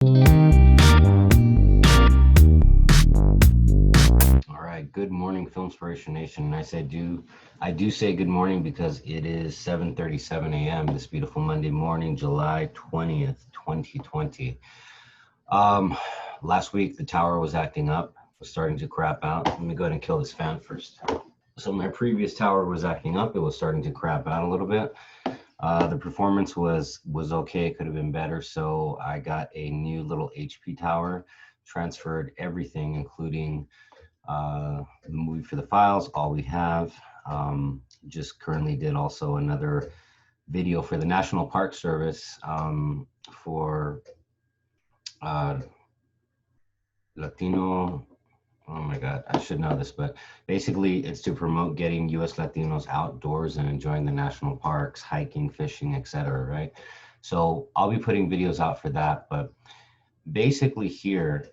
All right, good morning, Filmspiration Nation. And I do say good morning because it is 7:37 a.m. this beautiful Monday morning, July 20th, 2020. Um, Last week the tower was acting up, was starting to crap out. Let me go ahead and kill this fan first. So my previous tower was acting up. It was starting to crap out a little bit. The performance was okay. It could have been better. So I got a new little HP tower, transferred everything, including the movie for the files, all we have. Just currently did also another video for the National Park Service for uh, Latino. Oh my God, I should know this, but basically it's to promote getting US Latinos outdoors and enjoying the national parks, hiking, fishing, etc. Right? So I'll be putting videos out for that, but basically here,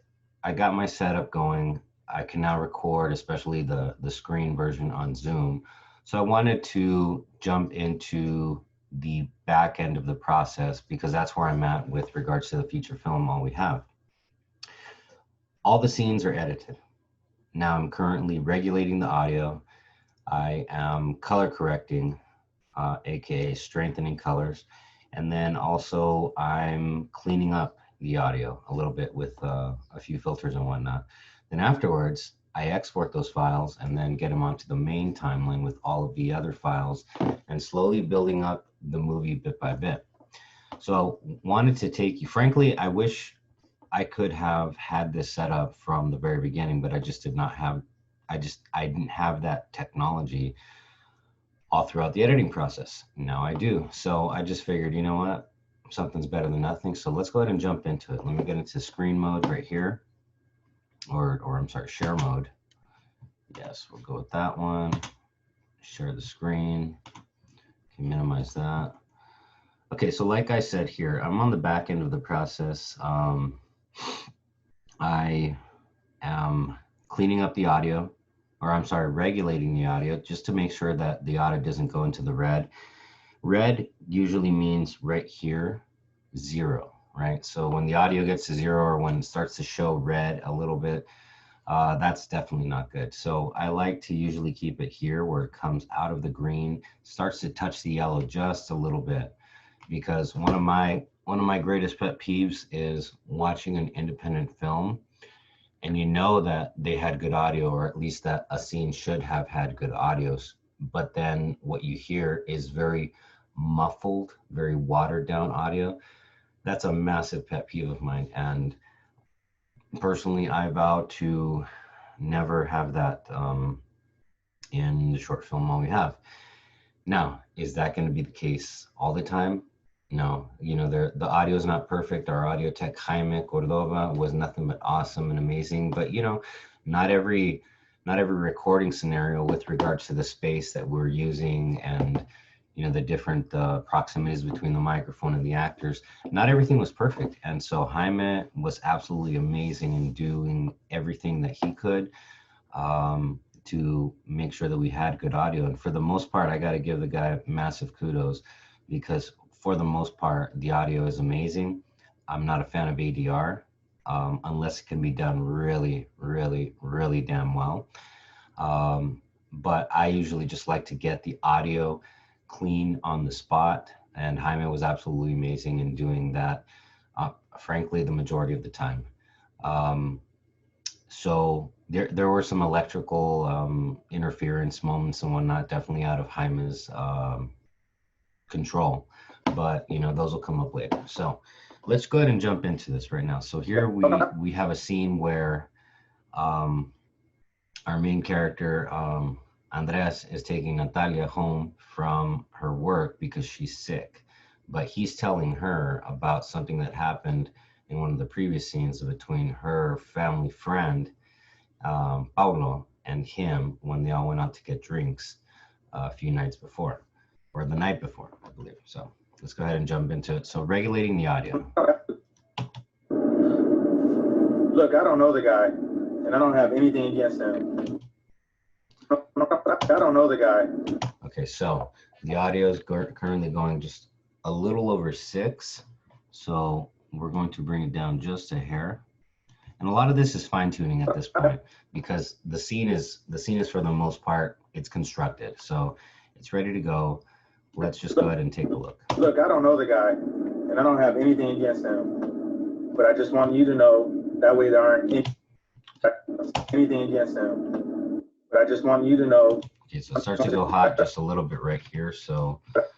I got my setup going. I can now record, especially the screen version on Zoom. So I wanted to jump into the back end of the process because that's where I'm at with regards to the feature film, all we have. All the scenes are edited. Now I'm currently regulating the audio. I am color correcting, AKA strengthening colors. And then also I'm cleaning up the audio a little bit with a few filters and whatnot. Then afterwards, I export those files and then get them onto the main timeline with all of the other files and slowly building up the movie bit by bit. So wanted to take you, frankly, I wish I could have had this set up from the very beginning, but I just did not have, I didn't have that technology all throughout the editing process. Now I do. So I just figured, you know what, something's better than nothing. So let's go ahead and jump into it. Let me get into screen mode right here, or I'm sorry, share mode. Yes, we'll go with that one. Share the screen. Can minimize that. Okay, so like I said here, I'm on the back end of the process. I am cleaning up the audio, or I'm sorry, regulating the audio just to make sure that the audio doesn't go into the red. Red usually means right here, 0, right? So when the audio gets to 0 or when it starts to show red a little bit, that's definitely not good. So I like to usually keep it here where it comes out of the green, starts to touch the yellow just a little bit, because one of my greatest pet peeves is watching an independent film and you know that they had good audio, or at least that a scene should have had good audios, but then what you hear is very muffled, very watered down audio. That's a massive pet peeve of mine, and personally I vow to never have that in the short film all we have. Now, is that going to be the case all the time? No, the audio is not perfect. Our audio tech, Jaime Cordova, was nothing but awesome and amazing. But not every recording scenario with regards to the space that we're using and the different proximities between the microphone and the actors, not everything was perfect. And so Jaime was absolutely amazing in doing everything that he could to make sure that we had good audio. And for the most part, I got to give the guy massive kudos, because for the most part, the audio is amazing. I'm not a fan of ADR unless it can be done really, really, really damn well. But I usually just like to get the audio clean on the spot. And Jaime was absolutely amazing in doing that, frankly, the majority of the time. So there were some electrical interference moments and whatnot, definitely out of Jaime's control, but those will come up later. So let's go ahead and jump into this right now. So here we have a scene where our main character Andres is taking Natalia home from her work because she's sick, but he's telling her about something that happened in one of the previous scenes between her family friend Paulo and him when they all went out to get drinks a few nights before, or the night before, I believe. So let's go ahead and jump into it. So regulating the audio. Look, I don't know the guy, and I don't have anything against him. I don't know the guy. Okay, so the audio is currently going just a little over 6. So we're going to bring it down just a hair. And a lot of this is fine tuning at this point because the scene is for the most part, it's constructed. So it's ready to go. Let's just go ahead and take a look. Look, I don't know the guy, and I don't have anything against him, but I just want you to know that way there aren't anything against him. But I just want you to know. Okay, so it starts to go hot just a little bit right here. So let's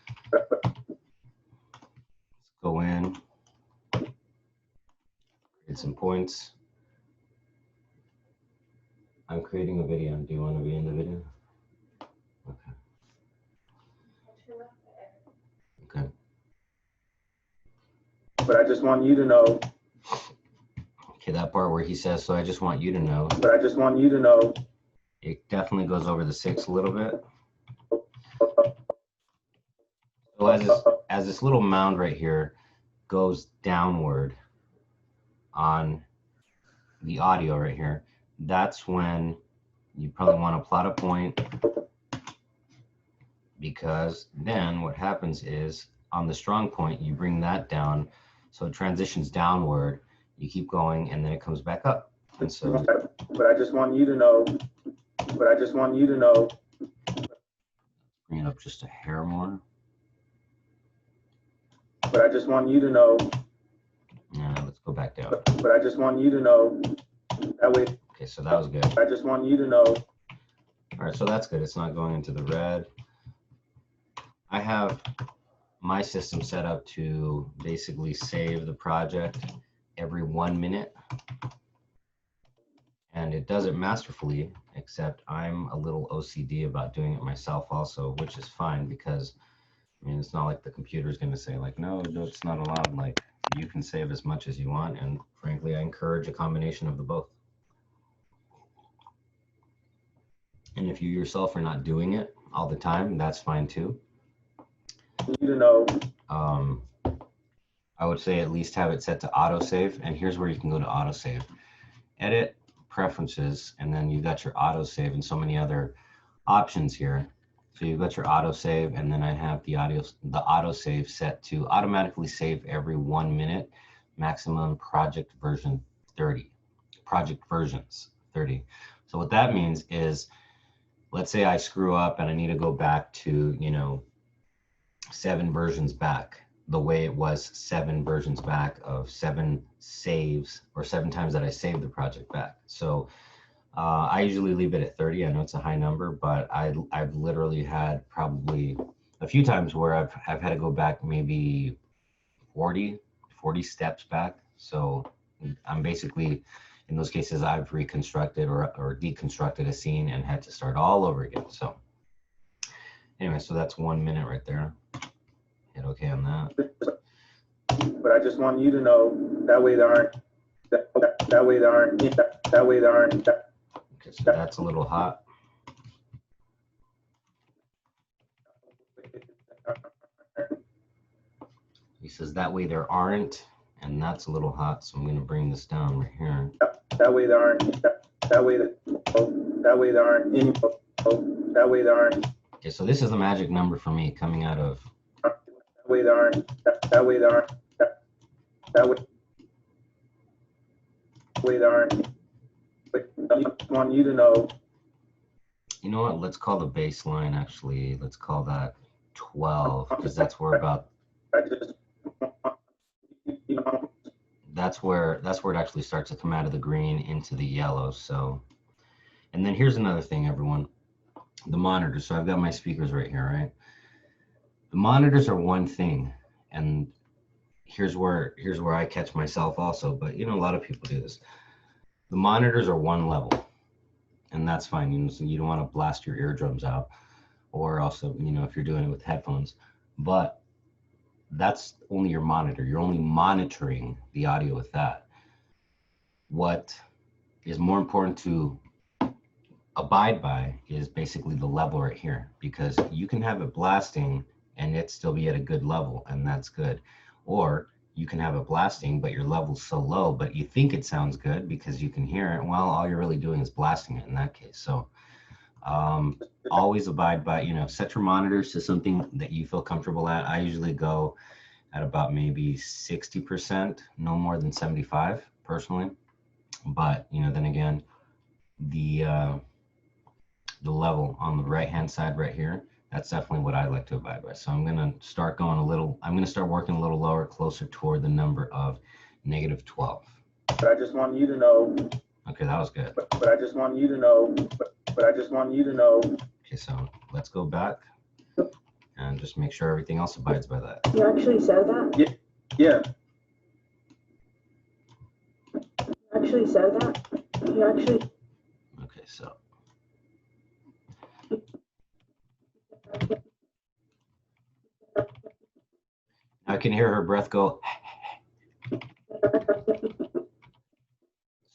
go in, create some points. I'm creating a video. Do you want to be in the video? Okay. Okay. But I just want you to know. Okay, that part where he says, so I just want you to know. But I just want you to know. It definitely goes over the 6 a little bit. So as this little mound right here goes downward on the audio right here, that's when you probably want to plot a point, because then what happens is on the strong point, you bring that down. So it transitions downward, you keep going, and then it comes back up. And so, but I just want you to know, but I just want you to know. Bring it up just a hair more. But I just want you to know. Let's go back down. But I just want you to know. That way. Okay, so that was good. I just want you to know. All right, so that's good. It's not going into the red. I have my system set up to basically save the project every 1 minute. And it does it masterfully, except I'm a little OCD about doing it myself also, which is fine because, I mean, it's not like the computer is going to say like, no, it's not allowed. Like, you can save as much as you want. And frankly, I encourage a combination of the both. And if you yourself are not doing it all the time, that's fine too. You know. I would say at least have it set to autosave. And here's where you can go to autosave. Edit, preferences, and then you got your autosave and so many other options here. So you've got your autosave, and then I have the autosave set to automatically save every 1 minute, maximum project version 30, project versions 30. So what that means is, let's say I screw up and I need to go back to, 7 versions back, the way it was 7 versions back of 7 saves, or 7 times that I saved the project back. So I usually leave it at 30. I know it's a high number, but I've literally had probably a few times where I've had to go back maybe 40 steps back. So I'm basically, in those cases, I've reconstructed or deconstructed a scene and had to start all over again. So anyway, so that's 1 minute right there. Hit okay on that. But I just want you to know that way there aren't. That way there aren't. That way there aren't. Okay, so that's a little hot. He says that way there aren't, and that's a little hot. So I'm going to bring this down right here. That way there aren't. That way there aren't. That way there aren't. Okay, so this is the magic number for me coming out of. That way there aren't. That way there aren't. That way there aren't. But I want you to know. You know what? Let's call the baseline actually. Let's call that 12, because that's where about. That's where it actually starts to come out of the green into the yellow. So, and then here's another thing, everyone. The monitors. So I've got my speakers right here, right? The monitors are one thing, and here's where I catch myself also. But a lot of people do this. The monitors are one level, and that's fine. So you don't want to blast your eardrums out, or also if you're doing it with headphones. But that's only your monitor. You're only monitoring the audio with that. What is more important to abide by is basically the level right here, because you can have it blasting and it still be at a good level, and that's good. Or you can have it blasting, but your level's so low, but you think it sounds good because you can hear it. Well, all you're really doing is blasting it in that case. So always abide by, set your monitors to something that you feel comfortable at. I usually go at about maybe 60%, no more than 75 personally. But, you know, then again, the level on the right hand side right here, that's definitely what I like to abide by. So I'm going to start going a little, I'm going to start working a little lower, closer toward the number of -12. But I just want you to know. Okay, that was good. But I just want you to know. But I just want you to know. Okay, so let's go back and just make sure everything else abides by that. You actually said that? Yeah. Yeah. You actually said that? You actually. Okay, so. I can hear her breath go.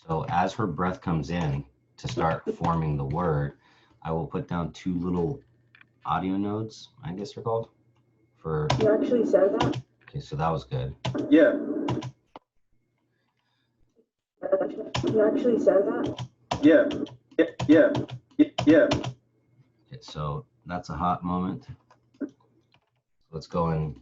So as her breath comes in to start forming the word, I will put down 2 little audio nodes, I guess they're called. For. You actually said that? Okay, so that was good. Yeah. You actually said that? Yeah. Yeah. Yeah. Okay, so that's a hot moment. Let's go in.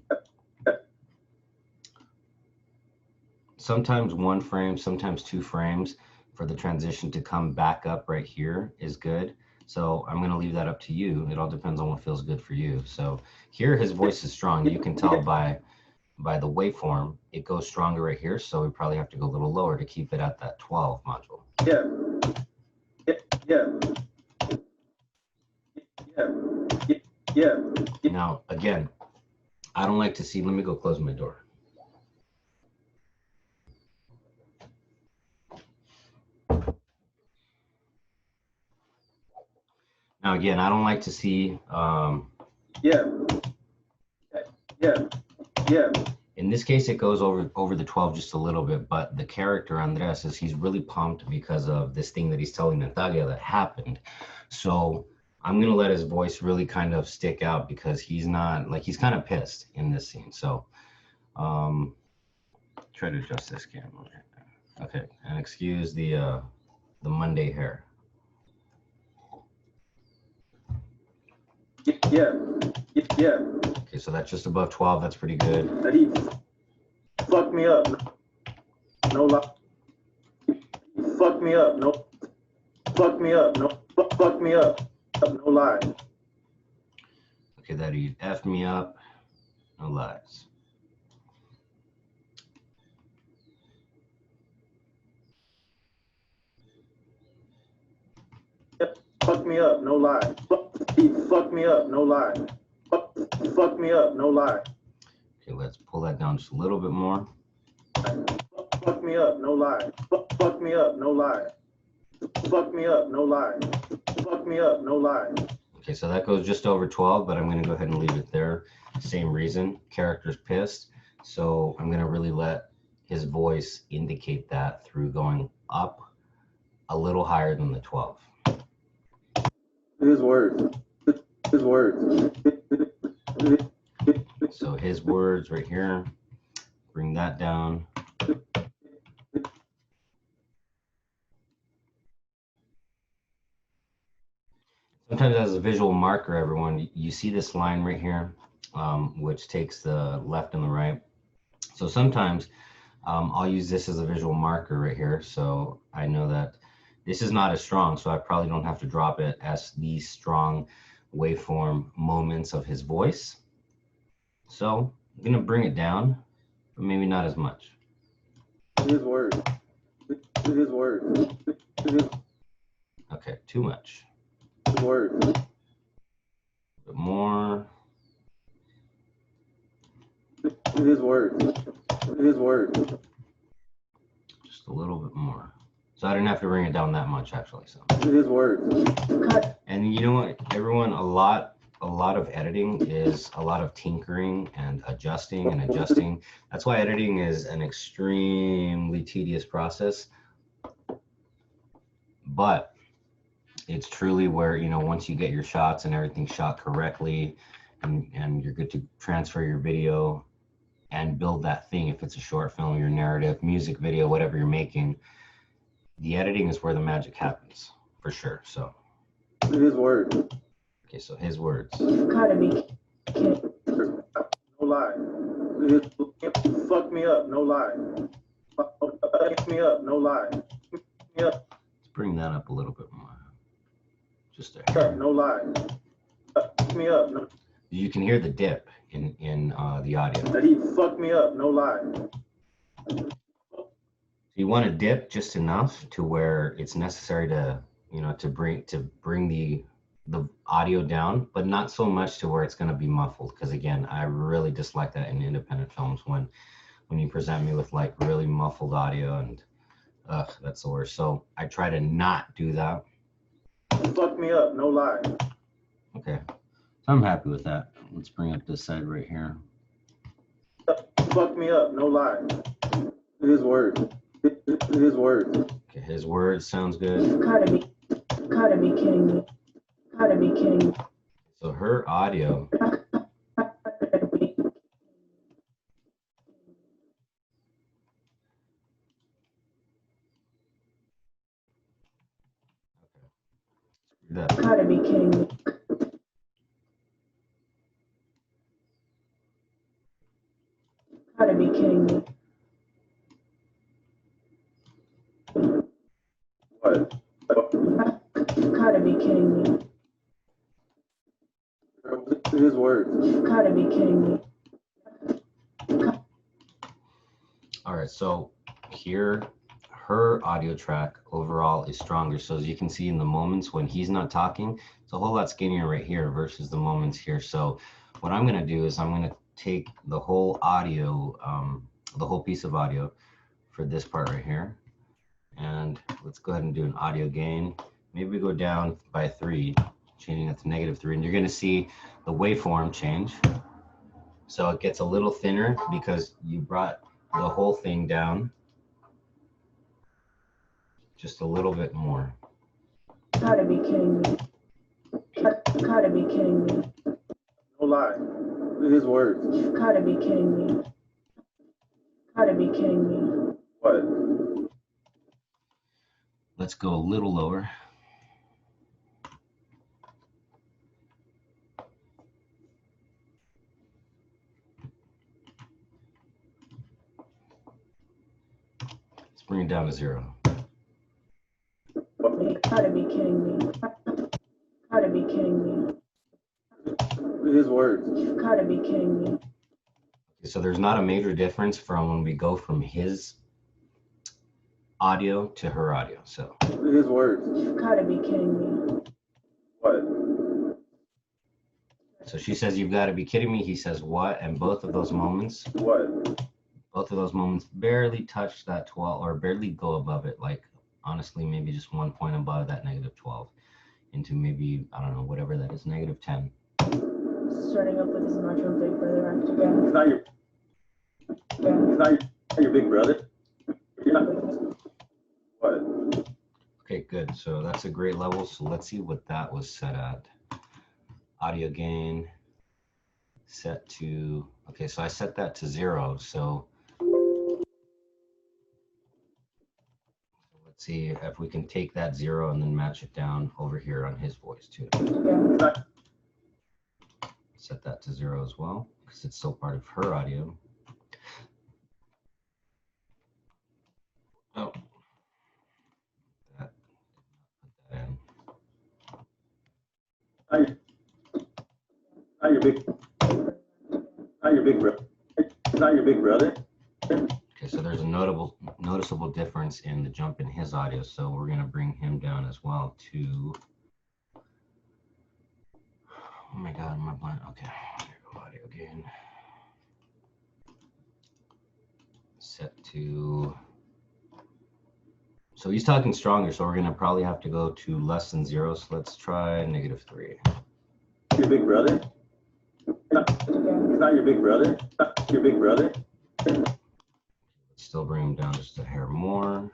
Sometimes 1 frame, sometimes 2 frames for the transition to come back up right here is good. So I'm going to leave that up to you. It all depends on what feels good for you. So here his voice is strong. You can tell by the waveform, it goes stronger right here. So we probably have to go a little lower to keep it at that 12 module. Yeah. Yeah. Yeah. Yeah. Now, again, I don't like to see, let me go close my door. Now, again, I don't like to see. Yeah. Yeah. Yeah. In this case, it goes over the 12 just a little bit, but the character Andres is he's really pumped because of this thing that he's telling Natalia that happened. So I'm gonna let his voice really kind of stick out because he's not like he's kind of pissed in this scene. So try to adjust this camera. Okay, and excuse the Monday hair. Yeah. Yeah. Okay, so that's just above 12. That's pretty good. He fucked me up. No lie. Fuck me up. No. Fuck me up. No. Fuck me up. No lie. Okay, that he effed me up. No lies. Fuck me up. No lie. He fucked me up. No lie. Fuck me up. No lie. Okay, let's pull that down just a little bit more. Fuck me up. No lie. Fuck me up. No lie. Fuck me up. No lie. Fuck me up. No lie. Okay, so that goes just over 12, but I'm going to go ahead and leave it there. Same reason, character's pissed. So I'm going to really let his voice indicate that through going up a little higher than the 12. His words. His words. So his words right here, bring that down. Sometimes as a visual marker, everyone, you see this line right here, which takes the left and the right. So sometimes I'll use this as a visual marker right here. So I know that this is not as strong, so I probably don't have to drop it as these strong waveform moments of his voice. So I'm gonna bring it down, but maybe not as much. His words. His words. Okay, too much. His words. A bit more. His words. His words. Just a little bit more. So I didn't have to bring it down that much actually. So. His words. And you know what, everyone, a lot of editing is a lot of tinkering and adjusting. That's why editing is an extremely tedious process. But it's truly where, you know, once you get your shots and everything shot correctly and you're good to transfer your video and build that thing, if it's a short film, your narrative, music video, whatever you're making, the editing is where the magic happens, for sure. So His words. okay, so his words. You've got to be kidding. No no lie. Fuck me up, no lie. Fuck me up, no lie. Yeah. Let's bring that up a little bit more. Just a hair. No lie. Fuck me up, no. You can hear the dip in the audio. That he fucked me up, no lie. You want to dip just enough to where it's necessary to, you know, to bring the audio down, but not so much to where it's going to be muffled. Because again, I really dislike that in independent films when you present me with like really muffled audio, and that's the worst. So I try to not do that. Fuck me up, no lie. Okay, so I'm happy with that. Let's bring up this side right here. Fuck me up, no lie. His words. His words. Okay, his words sounds good. You've gotta be kidding me. Gotta be kidding me. So her audio. Gotta be kidding me. Gotta be kidding me. What? Gotta be kidding me. His words. Gotta be kidding me. All right, so here her audio track overall is stronger. So as you can see in the moments when he's not talking, it's a whole lot skinnier right here versus the moments here. So what I'm going to do is I'm going to take the whole audio, the whole piece of audio for this part right here. And let's go ahead and do an audio gain. Maybe we go down by 3, changing it to -3, and you're going to see the waveform change. So it gets a little thinner because you brought the whole thing down just a little bit more. Gotta be kidding me. Gotta be kidding me. No lie. His words. Gotta be kidding me. Gotta be kidding me. What? Let's go a little lower. Let's bring it down to 0. Gotta be kidding me. Gotta be kidding me. His words. Gotta be kidding me. Okay, so there's not a major difference from when we go from his audio to her audio. So his words. Gotta be kidding me. What? So she says, "You've got to be kidding me." He says, "What?" And both of those moments, What? both of those moments barely touch that 12, or barely go above it. Like honestly, maybe just 1 point above that -12 into maybe, I don't know, whatever that is, -10. Starting up with his macho big brother act again. He's not your. Yeah. He's not your big brother. You're not. What? Okay, good. So that's a great level. So let's see what that was set at. Audio gain set to, okay, so I set that to 0. So let's see if we can take that 0 and then match it down over here on his voice too. Yeah. Set that to 0 as well, because it's still part of her audio. Oh, put that in. Not your big. Not your big brother. Not your big brother. Okay, so there's a noticeable difference in the jump in his audio. So we're going to bring him down as well to, oh my God, am I blind? Okay, here we go, audio gain. Set to, so he's talking stronger, so we're going to probably have to go to less than 0. So let's try -3. Your big brother. He's not your big brother. Not your big brother. Still bring him down just a hair more.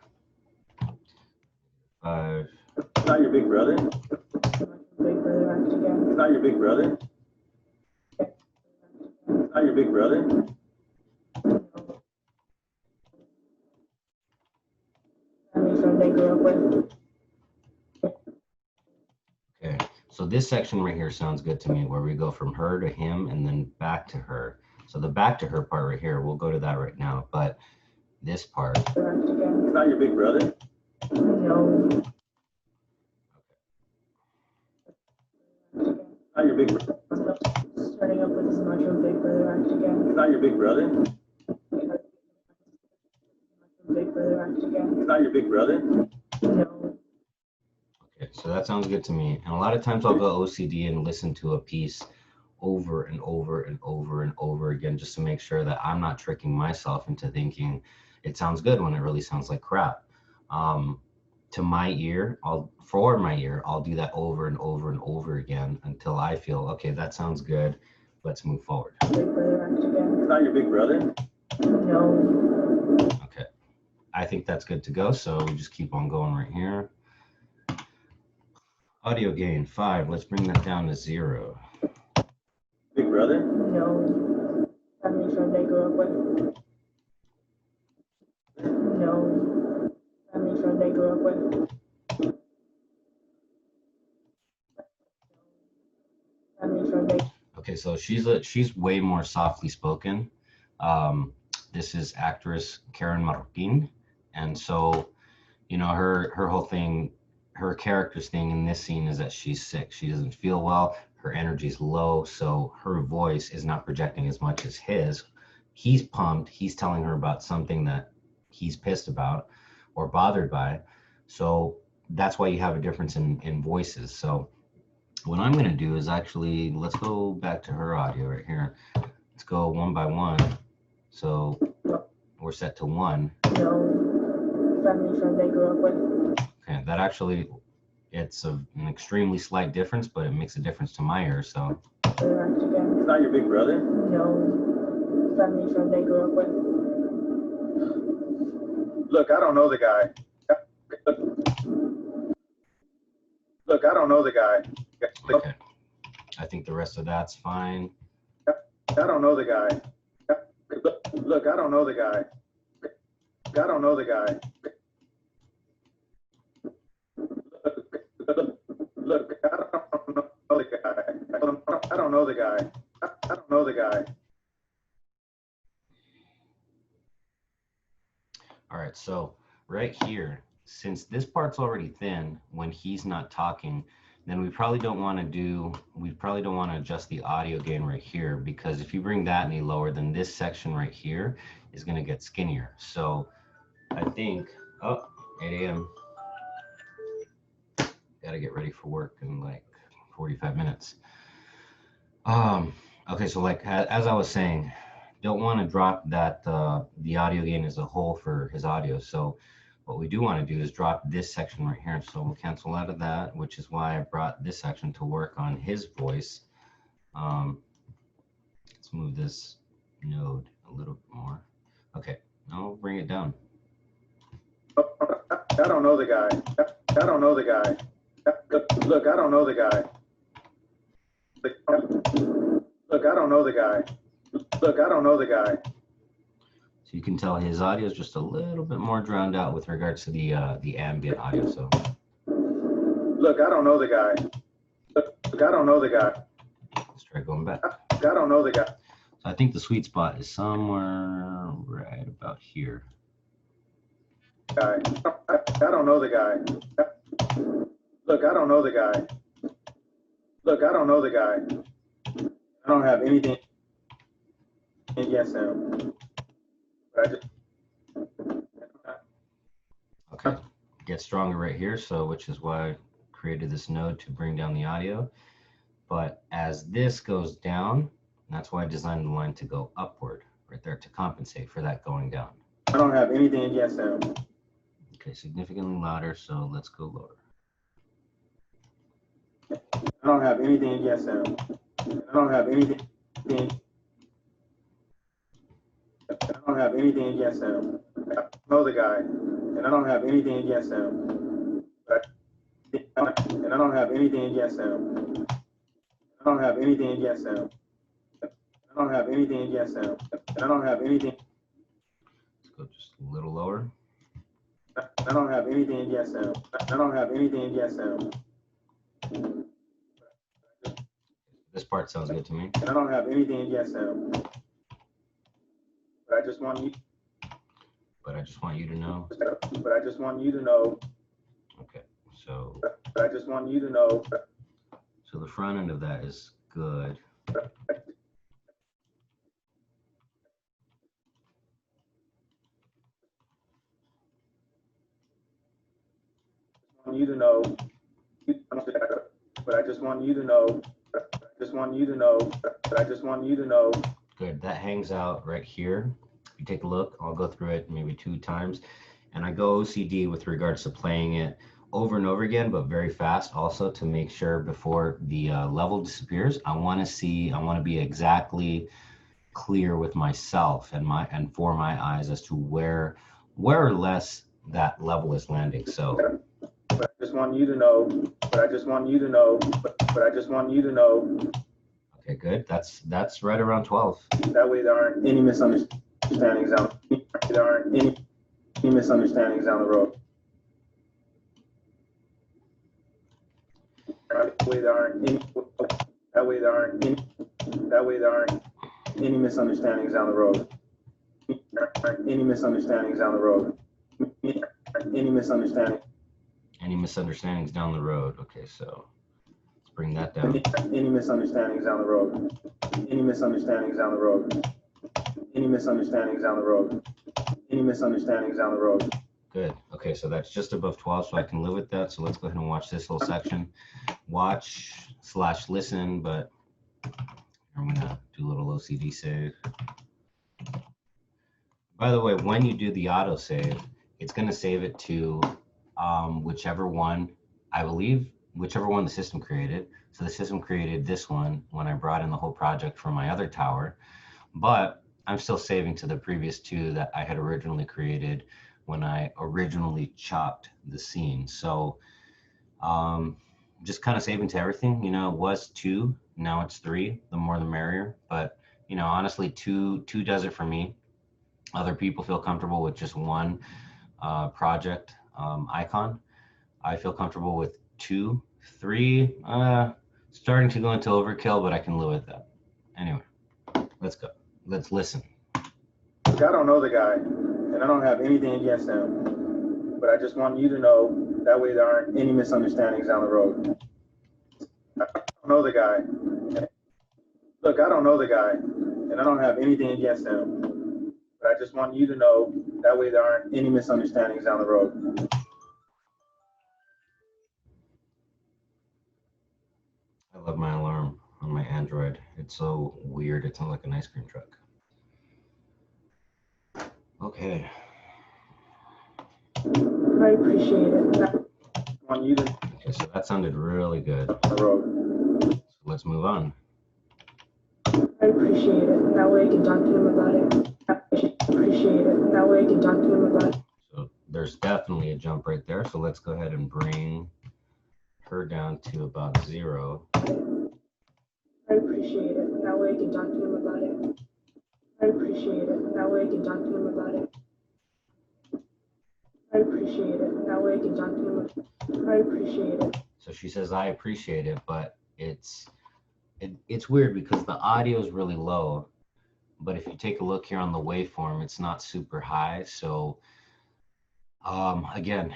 5. Not your big brother. Big brother act again. He's not your big brother. Not your big brother. From they grew up with. Okay, so this section right here sounds good to me, where we go from her to him and then back to her. So the back to her part right here, we'll go to that right now. But this part. It's not your big brother. No. It's not your big brother. Starting up with his macho big brother act again. It's not your big brother. Big brother act again. It's not your big brother. No. Okay, so that sounds good to me. And a lot of times I'll go OCD and listen to a piece over and over and over and over again, just to make sure that I'm not tricking myself into thinking it sounds good when it really sounds like crap. To my ear, I'll do that over and over and over again until I feel, okay, that sounds good. Let's move forward. Big brother act again. It's not your big brother. No. Okay, I think that's good to go. So we just keep on going right here. Audio gain 5. Let's bring that down to 0. Big brother. No. Family friend I grew up with. No. Family friend I grew up with. Family friend I. Okay, so she's way more softly spoken. This is actress Karen Marroquin, and so her whole thing, her character's thing in this scene is that she's sick. She doesn't feel well. Her energy's low, so her voice is not projecting as much as his. He's pumped. He's telling her about something that he's pissed about or bothered by. So that's why you have a difference in voices. So what I'm going to do is actually, let's go back to her audio right here. Let's go one by one. So we're set to 1. No. Family friend I grew up with. Okay, that actually, it's an extremely slight difference, but it makes a difference to my ear. So Brother act again. It's not your big brother. No. Family friend I grew up with. Look, I don't know the guy. Look, I don't know the guy. okay, I think the rest of that's fine. I don't know the guy. Look, I don't know the guy. I don't know the guy. Look, I don't know the guy. I don't know the guy. I don't know the guy. All right, so right here, since this part's already thin when he's not talking, then we probably don't want to adjust the audio gain right here, because if you bring that any lower, then this section right here is going to get skinnier. So I think, 8 a.m. Got to get ready for work in like 45 minutes. Okay, so like as I was saying, don't want to drop that the audio gain as a whole for his audio. So what we do want to do is drop this section right here. So we'll cancel out of that, which is why I brought this section to work on his voice. Let's move this node a little bit more. Okay, I'll bring it down. I don't know the guy. I don't know the guy. Look, I don't know the guy. Look, I don't know the guy. Look, I don't know the guy. So you can tell his audio is just a little bit more drowned out with regards to the ambient audio. So look, I don't know the guy. Look, I don't know the guy. let's try going back. I don't know the guy. So I think the sweet spot is somewhere right about here. I don't know the guy. Look, I don't know the guy. Look, I don't know the guy. I don't have anything against him. But I just. Okay, get stronger right here. So which is why I created this node to bring down the audio. But as this goes down, that's why I designed the line to go upward right there to compensate for that going down. I don't have anything against him. Okay, significantly louder. So let's go lower. I don't have anything against him. I don't have anything. I don't have anything against him. I know the guy, and I don't have anything against him. And I don't have anything against him. I don't have anything against him. I don't have anything against him. And I don't have anything. Let's go just a little lower. I don't have anything against him. I don't have anything against him. This part sounds good to me. And I don't have anything against him. But I just want you. But I just want you to know. But I just want you to know. Okay, so. But I just want you to know. So the front end of that is good. You to know. But I just want you to know. But I just want you to know. But I just want you to know. Good. That hangs out right here. You take a look. I'll go through it maybe 2 times. And I go OCD with regards to playing it over and over again, but very fast also to make sure before the level disappears. I want to be exactly clear with myself and for my eyes as to where or less that level is landing. So. But I just want you to know. But I just want you to know. But I just want you to know. Okay, good. That's right around 12. That way there aren't any misunderstandings out. There aren't any misunderstandings down the road. That way there aren't any. That way there aren't any. That way there aren't any misunderstandings down the road. There aren't any misunderstandings down the road. Any misunderstanding. Any misunderstandings down the road. Okay, so let's bring that down. Any misunderstandings down the road. Any misunderstandings down the road. Any misunderstandings down the road. Any misunderstandings down the road. Good. Okay, so that's just above 12, so I can live with that. So let's go ahead and watch this little section. Watch/listen, but I'm gonna do a little OCD save. By the way, when you do the auto save, it's gonna save it to whichever one, I believe, whichever one the system created. So the system created this one when I brought in the whole project from my other tower, but I'm still saving to the previous 2 that I had originally created when I originally chopped the scene. So just kind of saving to everything, you know, it was 2, now it's 3, the more the merrier. But, you know, honestly, 2 does it for me. Other people feel comfortable with just 1 project icon. I feel comfortable with 2, 3, starting to go into overkill, but I can live with that. Anyway, let's go. Let's listen. I don't know the guy, and I don't have anything against him, but I just want you to know, that way there aren't any misunderstandings down the road. I don't know the guy. Look, I don't know the guy, and I don't have anything against him, but I just want you to know, that way there aren't any misunderstandings down the road. I love my alarm on my Android. It's so weird. It sounds like an ice cream truck. Okay. I appreciate it. Okay, so that sounded really good. So let's move on. I appreciate it. That way I can talk to him about it. I appreciate it. That way I can talk to him about it. So there's definitely a jump right there. So let's go ahead and bring her down to about 0. I appreciate it. That way I can talk to him about it. I appreciate it. That way I can talk to him about it. I appreciate it. That way I can talk to him. I appreciate it. So she says, I appreciate it, but it's weird because the audio is really low. But if you take a look here on the waveform, it's not super high. So again,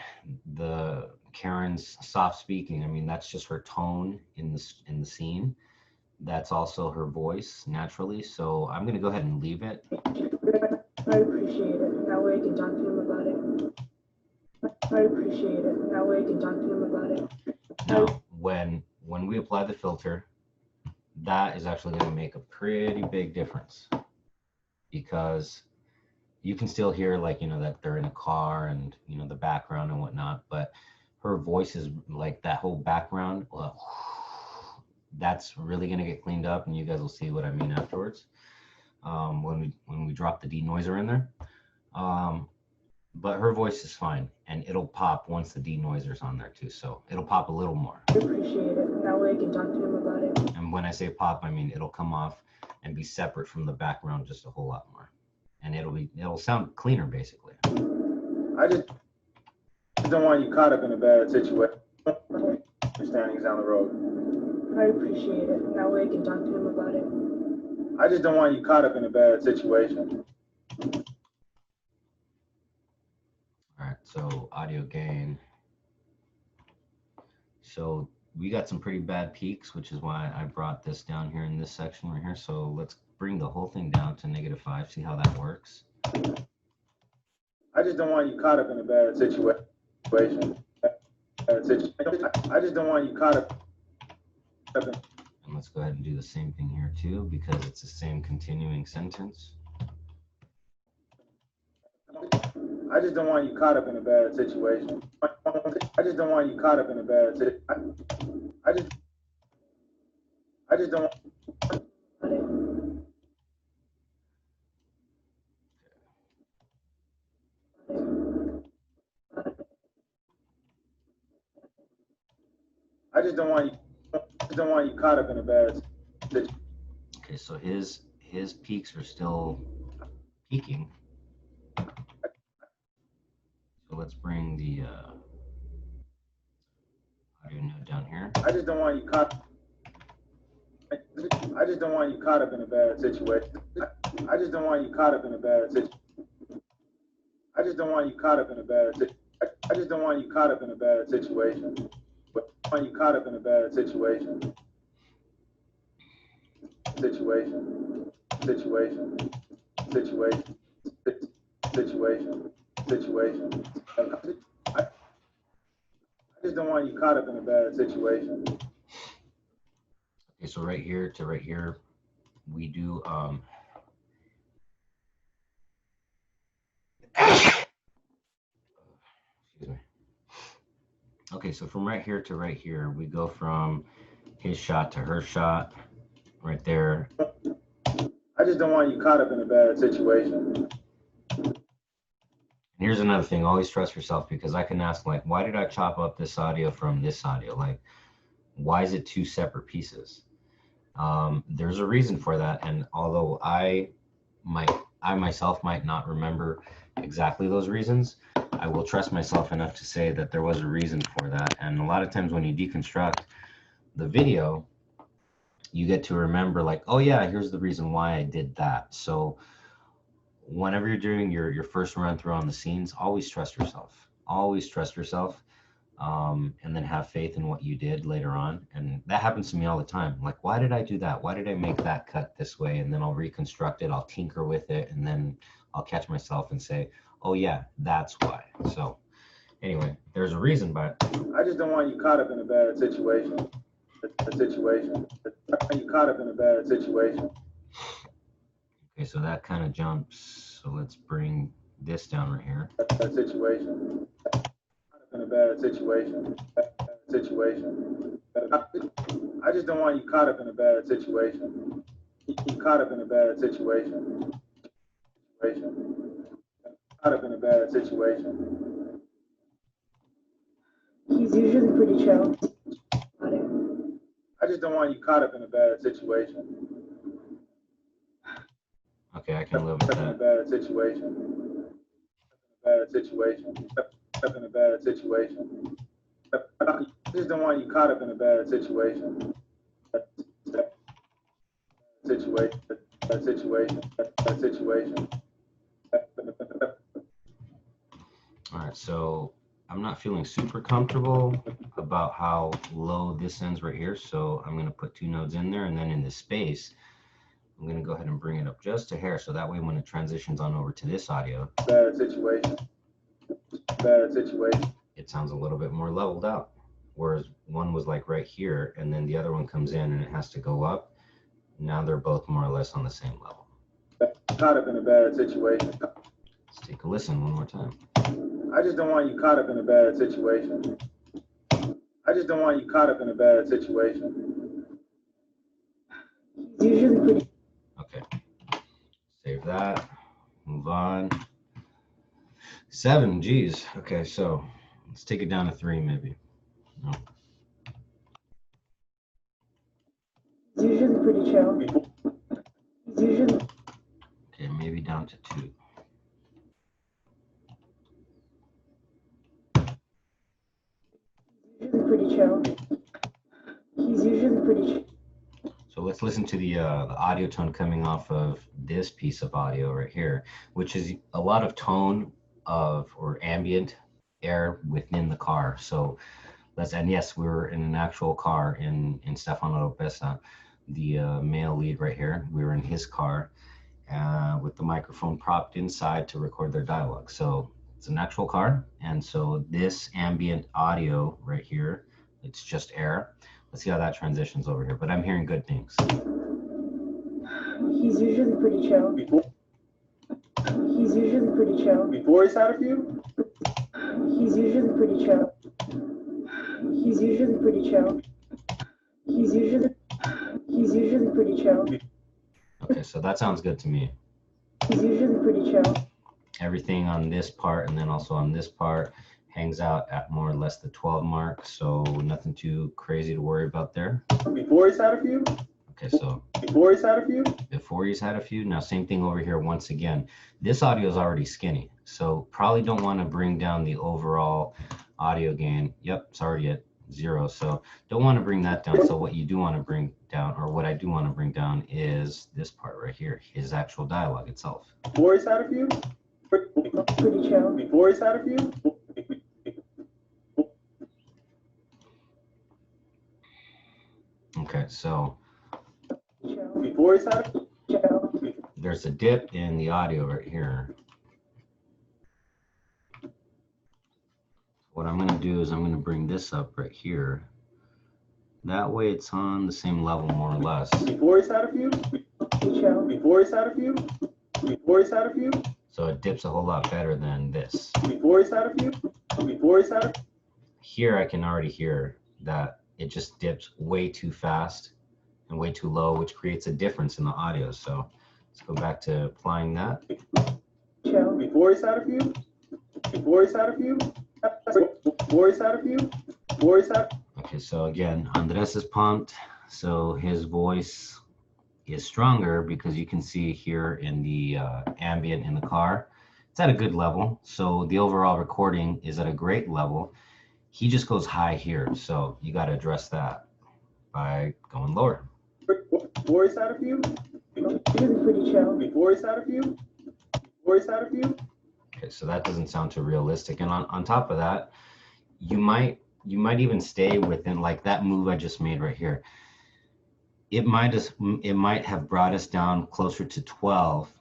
the Karen's soft speaking, I mean, that's just her tone in the scene. That's also her voice naturally. So I'm going to go ahead and leave it. I appreciate it. That way I can talk to him about it. I appreciate it. That way I can talk to him about it. Now, when we apply the filter, that is actually going to make a pretty big difference because you can still hear, like, you know, that they're in a car and, you know, the background and whatnot, but her voice is like that whole background. Well, that's really going to get cleaned up, and you guys will see what I mean afterwards when we drop the denoiser in there. But her voice is fine, and it'll pop once the denoiser's on there too. So it'll pop a little more. I appreciate it. That way I can talk to him about it. And when I say pop, I mean it'll come off and be separate from the background just a whole lot more, and it'll sound cleaner basically. I just don't want you caught up in a bad situation. Understandings down the road. I appreciate it. That way I can talk to him about it. I just don't want you caught up in a bad situation. So audio gain. So we got some pretty bad peaks, which is why I brought this down here in this section right here. So let's bring the whole thing down to -5, see how that works. I just don't want you caught up in a bad situation. I just don't want you caught up in. And let's go ahead and do the same thing here too, because it's the same continuing sentence. I just don't want you caught up in a bad situation. I just don't want you caught up in a bad situation. I just don't. I just don't want you caught up in a bad situation. Okay, so his peaks are still peaking. So let's bring the audio node down here. I just don't want you caught. I just don't want you caught up in a bad situation. I just don't want you caught up in a bad situation. I just don't want you caught up in a bad situation. I just don't want you caught up in a bad situation. I want you caught up in a bad situation. Situation. Situation. Situation. Situation. Situation. I just don't want you caught up in a bad situation. Okay, so right here to right here, we do excuse me. Okay, so from right here to right here, we go from his shot to her shot, right there. I just don't want you caught up in a bad situation. Here's another thing, always trust yourself, because I can ask, like, why did I chop up this audio from this audio? Like, why is it two separate pieces? There's a reason for that. And although I myself might not remember exactly those reasons, I will trust myself enough to say that there was a reason for that. And a lot of times when you deconstruct the video, you get to remember, like, oh yeah, here's the reason why I did that. So whenever you're doing your first run through on the scenes, always trust yourself. Always trust yourself. And then have faith in what you did later on. And that happens to me all the time. Like, why did I do that? Why did I make that cut this way? And then I'll reconstruct it, I'll tinker with it, and then I'll catch myself and say, oh yeah, that's why. So anyway, there's a reason, but I just don't want you caught up in a bad situation. A situation. I want you caught up in a bad situation. okay, so that kind of jumps. So let's bring this down right here. A situation. In a bad situation. Situation. I just don't want you caught up in a bad situation. You caught up in a bad situation. Caught up in a bad situation. He's usually pretty chill. I just don't want you caught up in a bad situation. Okay, I can live with In a that. bad situation. Bad situation. Up in a bad situation. I just don't want you caught up in a bad situation. Situation. Situation. Situation. All right, so I'm not feeling super comfortable about how low this ends right here. So I'm going to put two nodes in there, and then in the space, I'm going to go ahead and bring it up just a hair. So that way, when it transitions on over to this audio, Bad situation. Bad situation. it sounds a little bit more leveled out. Whereas one was like right here, and then the other one comes in and it has to go up. Now they're both more or less on the same level. Caught up in a bad situation. Let's take a listen one more time. I just don't want you caught up in a bad situation. I just don't want you caught up in a bad situation. He's usually pretty. Okay, save that, move on. 7, geez. Okay, so let's take it down to 3 maybe. No. He's usually pretty chill. He's usually. Okay, maybe down to 2. Usually pretty chill. He's usually pretty chill. So let's listen to the audio tone coming off of this piece of audio right here, which is a lot of tone of or ambient air within the car. So and yes, we were in an actual car in Stefano Lopesa, the male lead right here. We were in his car with the microphone propped inside to record their dialogue. So it's an actual car. And so this ambient audio right here, it's just air. Let's see how that transitions over here. But I'm hearing good things. He's usually pretty chill. He's usually pretty chill. Before he's had a few? He's usually pretty chill. He's usually pretty chill. He's usually pretty chill. Okay, so that sounds good to me. He's usually pretty chill. Everything on this part and then also on this part hangs out at more or less the 12 mark, so nothing too crazy to worry about there. Before he's had a few? Okay, so before he's had a few? Before he's had a few. Now, same thing over here once again. This audio is already skinny, so probably don't want to bring down the overall audio gain. Yep, it's already at 0, so don't want to bring that down. So what you do want to bring down, or what I do want to bring down, is this part right here, his actual dialogue itself. Before he's had a few? Pretty chill. Before he's had a few? Okay, so before he's had a few? There's a dip in the audio right here. What I'm going to do is I'm going to bring this up right here. That way it's on the same level more or less. Before he's had a few? Before he's had a few? Before he's had a few? So it dips a whole lot better than this. Before he's had a few? Before he's had a few? Here I can already hear that it just dips way too fast and way too low, which creates a difference in the audio. So let's go back to applying that. Before he's had a few? Before he's had a few? Before he's had a few? Before he's had. Okay, so again, Andres is pumped. So his voice is stronger because you can see here in the ambient in the car, it's at a good level. So the overall recording is at a great level. He just goes high here. So you got to address that by going lower. Before he's had a few? Pretty chill. Before he's had a few? Before he's had a few? Okay, so that doesn't sound too realistic. And on top of that, you might even stay within, like that move I just made right here. It might have brought us down closer to 12,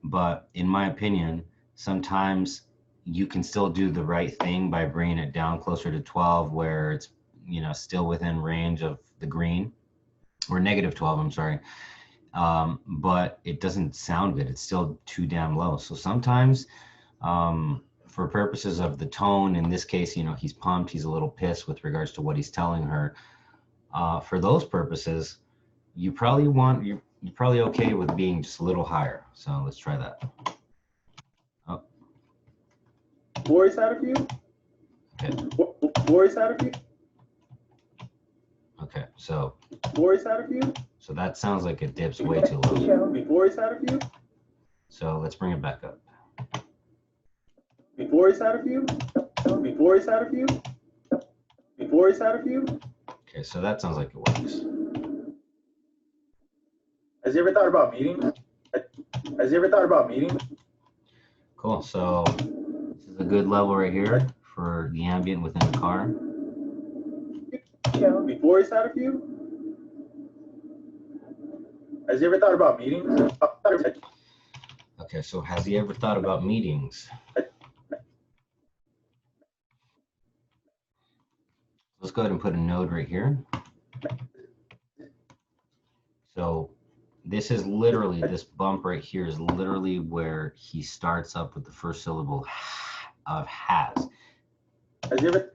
but in my opinion, sometimes you can still do the right thing by bringing it down closer to 12, where it's, you know, still within range of the green, or negative 12, I'm sorry. But it doesn't sound good. It's still too damn low. So sometimes, for purposes of the tone, in this case, you know, he's pumped, he's a little pissed with regards to what he's telling her. For those purposes, you're probably okay with being just a little higher. So let's try that. Oh. Before he's had a few? Okay. Before he's had a few? Okay, so. Before he's had a few? So that sounds like it dips way too low. Before he's had a few? So let's bring it back up. Before he's had a few? Before he's had a few? Before he's had a few? Okay, so that sounds like it works. Has he ever thought about meeting? Has he ever thought about meeting? Cool, so this is a good level right here for the ambient within the car. Before he's had a few? Has he ever thought about meetings? Okay, so has he ever thought about meetings? Let's go ahead and put a node right here. So this is literally, this bump right here is literally where he starts up with the first syllable of has. Has he ever?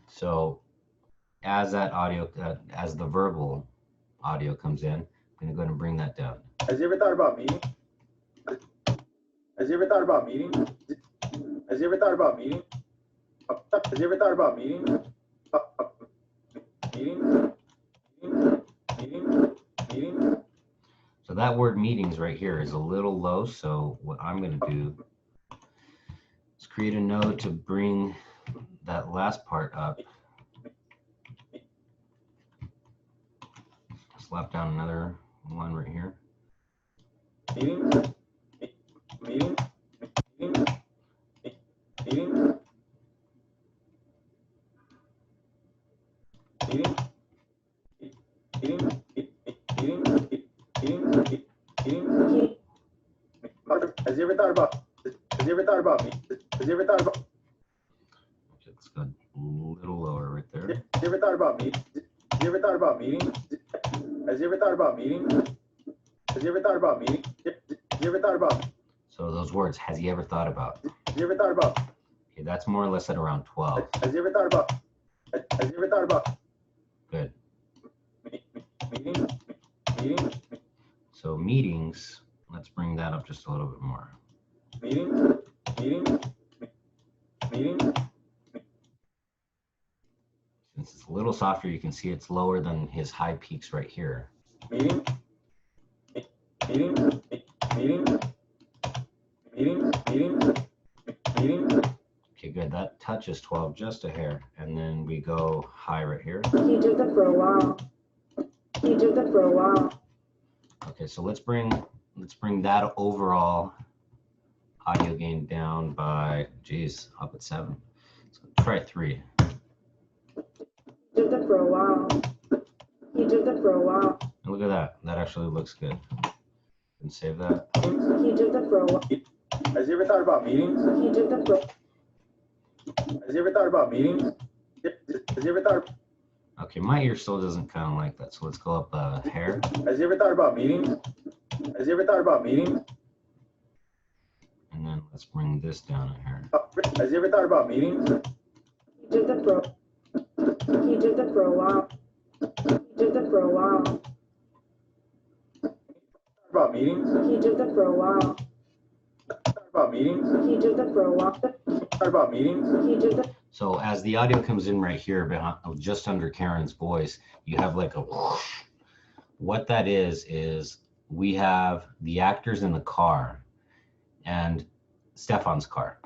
So as that audio, as the verbal audio comes in, I'm going to go ahead and bring that down. Has he ever thought about meeting? Has he ever thought about meeting? Has he ever thought about meeting? Has he ever thought about meeting? Meeting. So that word meetings right here is a little low. So what I'm going to do is create a node to bring that last part up. Slap down another one right here. Meetings. meeting, meeting, meeting, meeting, meeting. Has you ever thought about? Has you ever thought about me? Has you ever thought about? It's good. A little lower right there. Has you ever thought about me? Has you ever thought about meeting? Has you ever thought about meeting? Has you ever thought about meeting? Has you ever thought about? So those words, has he ever thought about? Has you ever thought about? Okay, that's more or less at around 12. Has you ever thought about? Has you ever thought about? Good. Meeting, meeting, So meetings, let's bring that up just a little bit more. meeting, meeting, meeting. Since it's a little softer, you can see it's lower than his high peaks right here. Meeting, meeting, meeting, meeting, meeting, meeting. Okay, good. That touches 12 just a hair. And then we go high right here. He did that for a while. He did that for a while. Okay, so let's bring that overall audio gain down by, geez, up at 7. So try 3. He did that for a while. He did that for a while. And look at that. That actually looks good. And save that. He did that for a while. Has you ever thought about meetings? He did that for. Has you ever thought about meetings? Has you ever thought? Okay, my ear still doesn't kind of like that. So let's go up a hair. Has you ever thought about meetings? Has you ever thought about meetings? And then let's bring this down a hair. Has you ever thought about meetings? He did that for. He did that for a while. He did that for a while. About meetings? He did that for a while. About meetings? He did that for a while. About meetings? He did that. So as the audio comes in right here, behind, just under Karen's voice, you have like a whoosh. What that is we have the actors in the car and Stefan's car.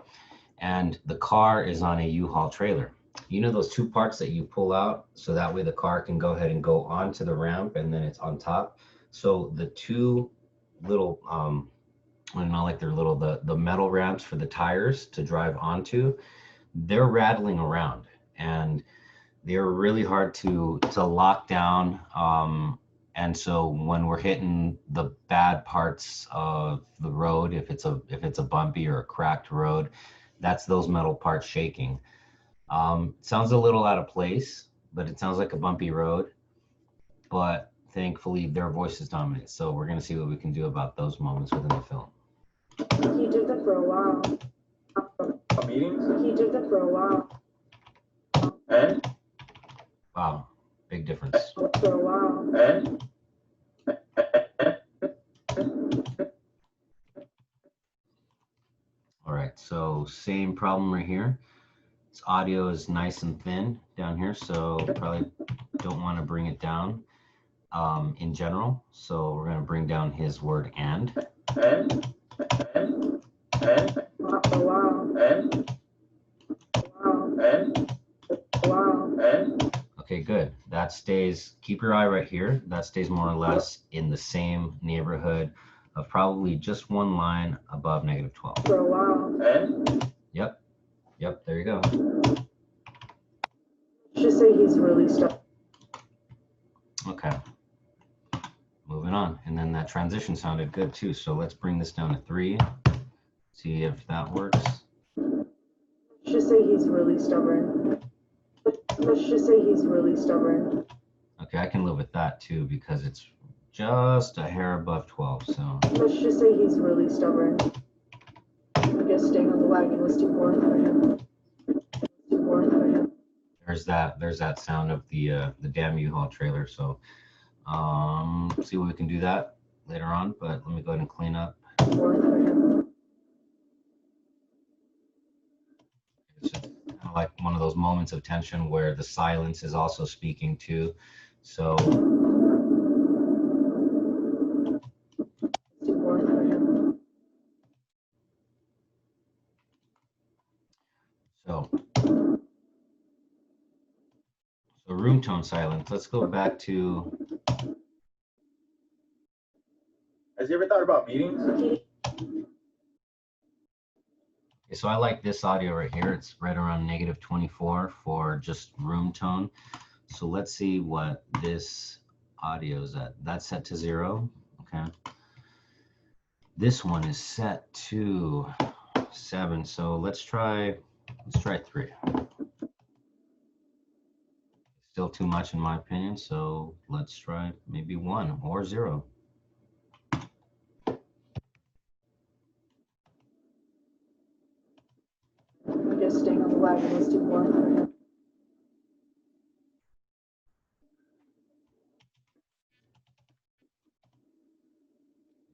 And the car is on a U-Haul trailer. You know those two parts that you pull out so that way the car can go ahead and go onto the ramp and then it's on top. So the two little, I don't know, like they're little, the metal ramps for the tires to drive onto, they're rattling around and they're really hard to lock down. And so when we're hitting the bad parts of the road, if it's a bumpy or a cracked road, that's those metal parts shaking. Sounds a little out of place, but it sounds like a bumpy road. But thankfully, their voices dominate. So we're going to see what we can do about those moments within the film. He did that for a while. Meetings? He did that for a while. And? Wow, big difference. For a while. And? All right, so same problem right here. This audio is nice and thin down here, so probably don't want to bring it down in general. So we're going to bring down his word and. And? For a while. And? Wow. And? Wow. And? Okay, good. That stays, keep your eye right here. That stays more or less in the same neighborhood of probably just one line above -12. For a while. And? Yep, there you go. Just say he's really stuck. Okay. Moving on. And then that transition sounded good too. So let's bring this down to 3. See if that works. Just say he's really stubborn. Let's just say he's really stubborn. Okay, I can live with that too because it's just a hair above 12. So Let's just say he's really stubborn. I guess staying on the wagon was too boring for him. Too boring for him. there's that sound of the damn U-Haul trailer. So see what we can do that later on, but let me go ahead and clean up. Too boring for him. It's just kind of like one of those moments of tension where the silence is also speaking too. So Too boring for him. so room tone silence. Let's go back to. Has you ever thought about meetings? So I like this audio right here. It's right around -24 for just room tone. So let's see what this audio is at. That's set to 0. Okay. This one is set to 7. So let's try 3. Still too much in my opinion. So let's try maybe 1 or 0. I'm just staying on the wagon. It's too warm for him.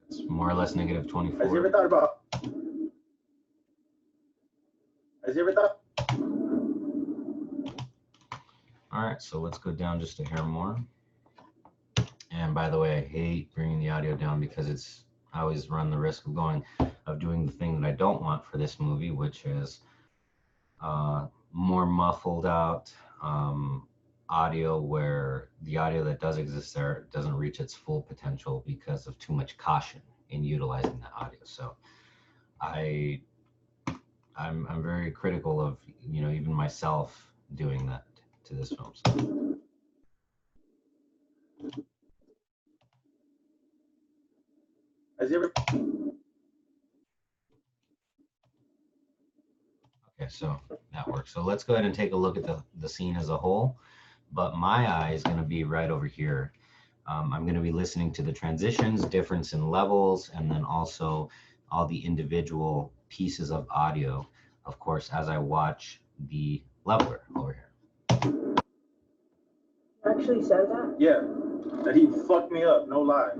It's more or less Has you ever -24. thought about? Has you ever thought? All right, so let's go down just a hair more. And by the way, I hate bringing the audio down because I always run the risk of doing the thing that I don't want for this movie, which is more muffled out audio, where the audio that does exist there doesn't reach its full potential because of too much caution in utilizing that audio. So I'm very critical of, even myself doing that to this film. So. Has you ever? Okay, so that works. So let's go ahead and take a look at the scene as a whole. But my eye is going to be right over here. I'm going to be listening to the transitions, difference in levels, and then also all the individual pieces of audio, of course, as I watch the leveler over here. You actually said that? Yeah, that he fucked me up. No lie.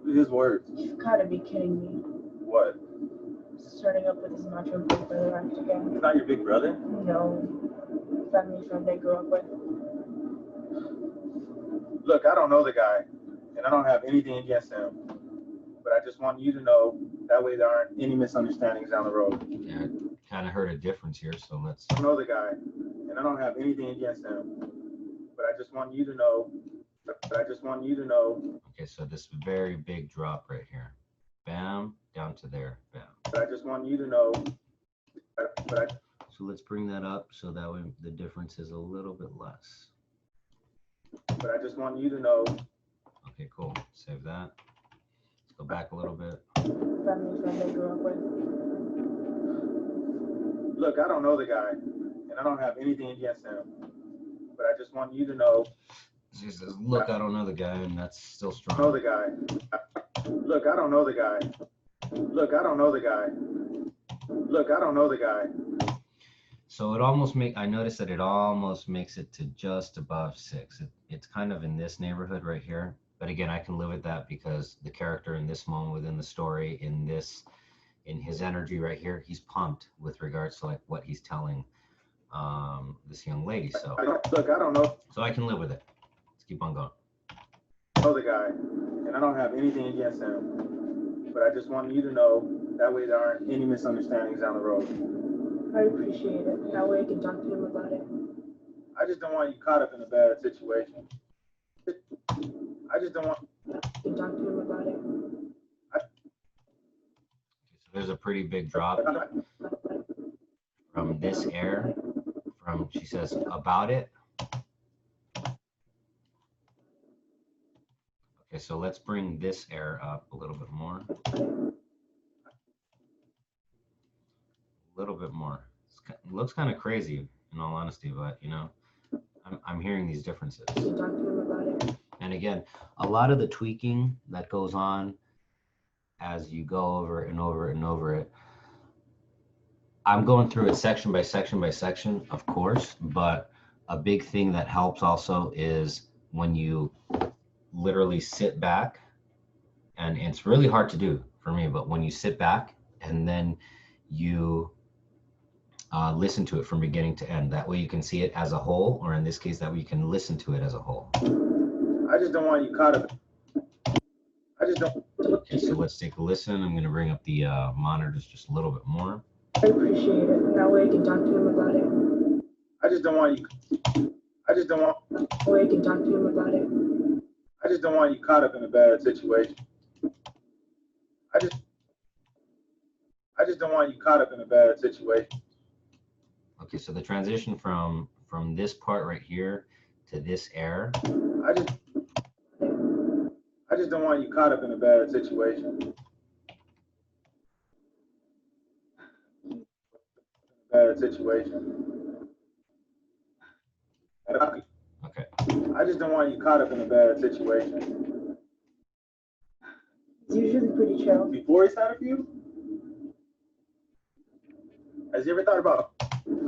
His words. You've got to be kidding me. What? Starting up with his macho big brother act again. He's not your big brother? No. Family friend I grew up with. Look, I don't know the guy, and I don't have anything against him. But I just want you to know, that way there aren't any misunderstandings down the road. Yeah, kind of heard a difference here, so let's. I don't know the guy, and I don't have anything against him. But I just want you to know. Okay, so this very big drop right here. Bam, down to there. Bam. But I just want you to know. So let's bring that up so that way the difference is a little bit less. But I just want you to know. Okay, cool. Save that. Let's go back a little bit. Family friend I grew up with. Look, I don't know the guy, and I don't have anything against him. But I just want you to know. She says, look, I don't know the guy, and that's still strong. Know the guy. Look, I don't know the guy. Look, I don't know the guy. Look, I don't know the guy. So I noticed that it almost makes it to just above 6. It's kind of in this neighborhood right here. But again, I can live with that because the character in this moment within the story, in his energy right here, he's pumped with regards to like what he's telling this young lady. So look, I don't know. So I can live with it. Let's keep on going. Know the guy, and I don't have anything against him. But I just want you to know, that way there aren't any misunderstandings down the road. I appreciate it. That way I can talk to him about it. I just don't want you caught up in a bad situation. I just don't want. I can talk to him about it. So there's a pretty big drop from this air, from, she says, about it. Okay, so let's bring this air up a little bit more. A little bit more. It looks kind of crazy, in all honesty, but I'm hearing these differences. I can talk to him about it. And again, a lot of the tweaking that goes on as you go over and over and over it, I'm going through it section by section by section, of course, but a big thing that helps also is when you literally sit back, and it's really hard to do for me, but when you sit back and then you listen to it from beginning to end, that way you can see it as a whole, or in this case, that way you can listen to it as a whole. I just don't want you caught up. I just don't. Okay, so let's take a listen. I'm going to bring up the monitors just a little bit more. I appreciate it. That way I can talk to him about it. I just don't want you. I just don't want. That way I can talk to him about it. I just don't want you caught up in a bad situation. I I just don't want you caught up in a bad situation. Okay, so the transition from this part right here to this air. I just don't want you caught up in a bad situation. Bad situation. Okay. I just don't want you caught up in a bad situation. He's usually pretty chill. Before he's had a few? Has you ever thought about,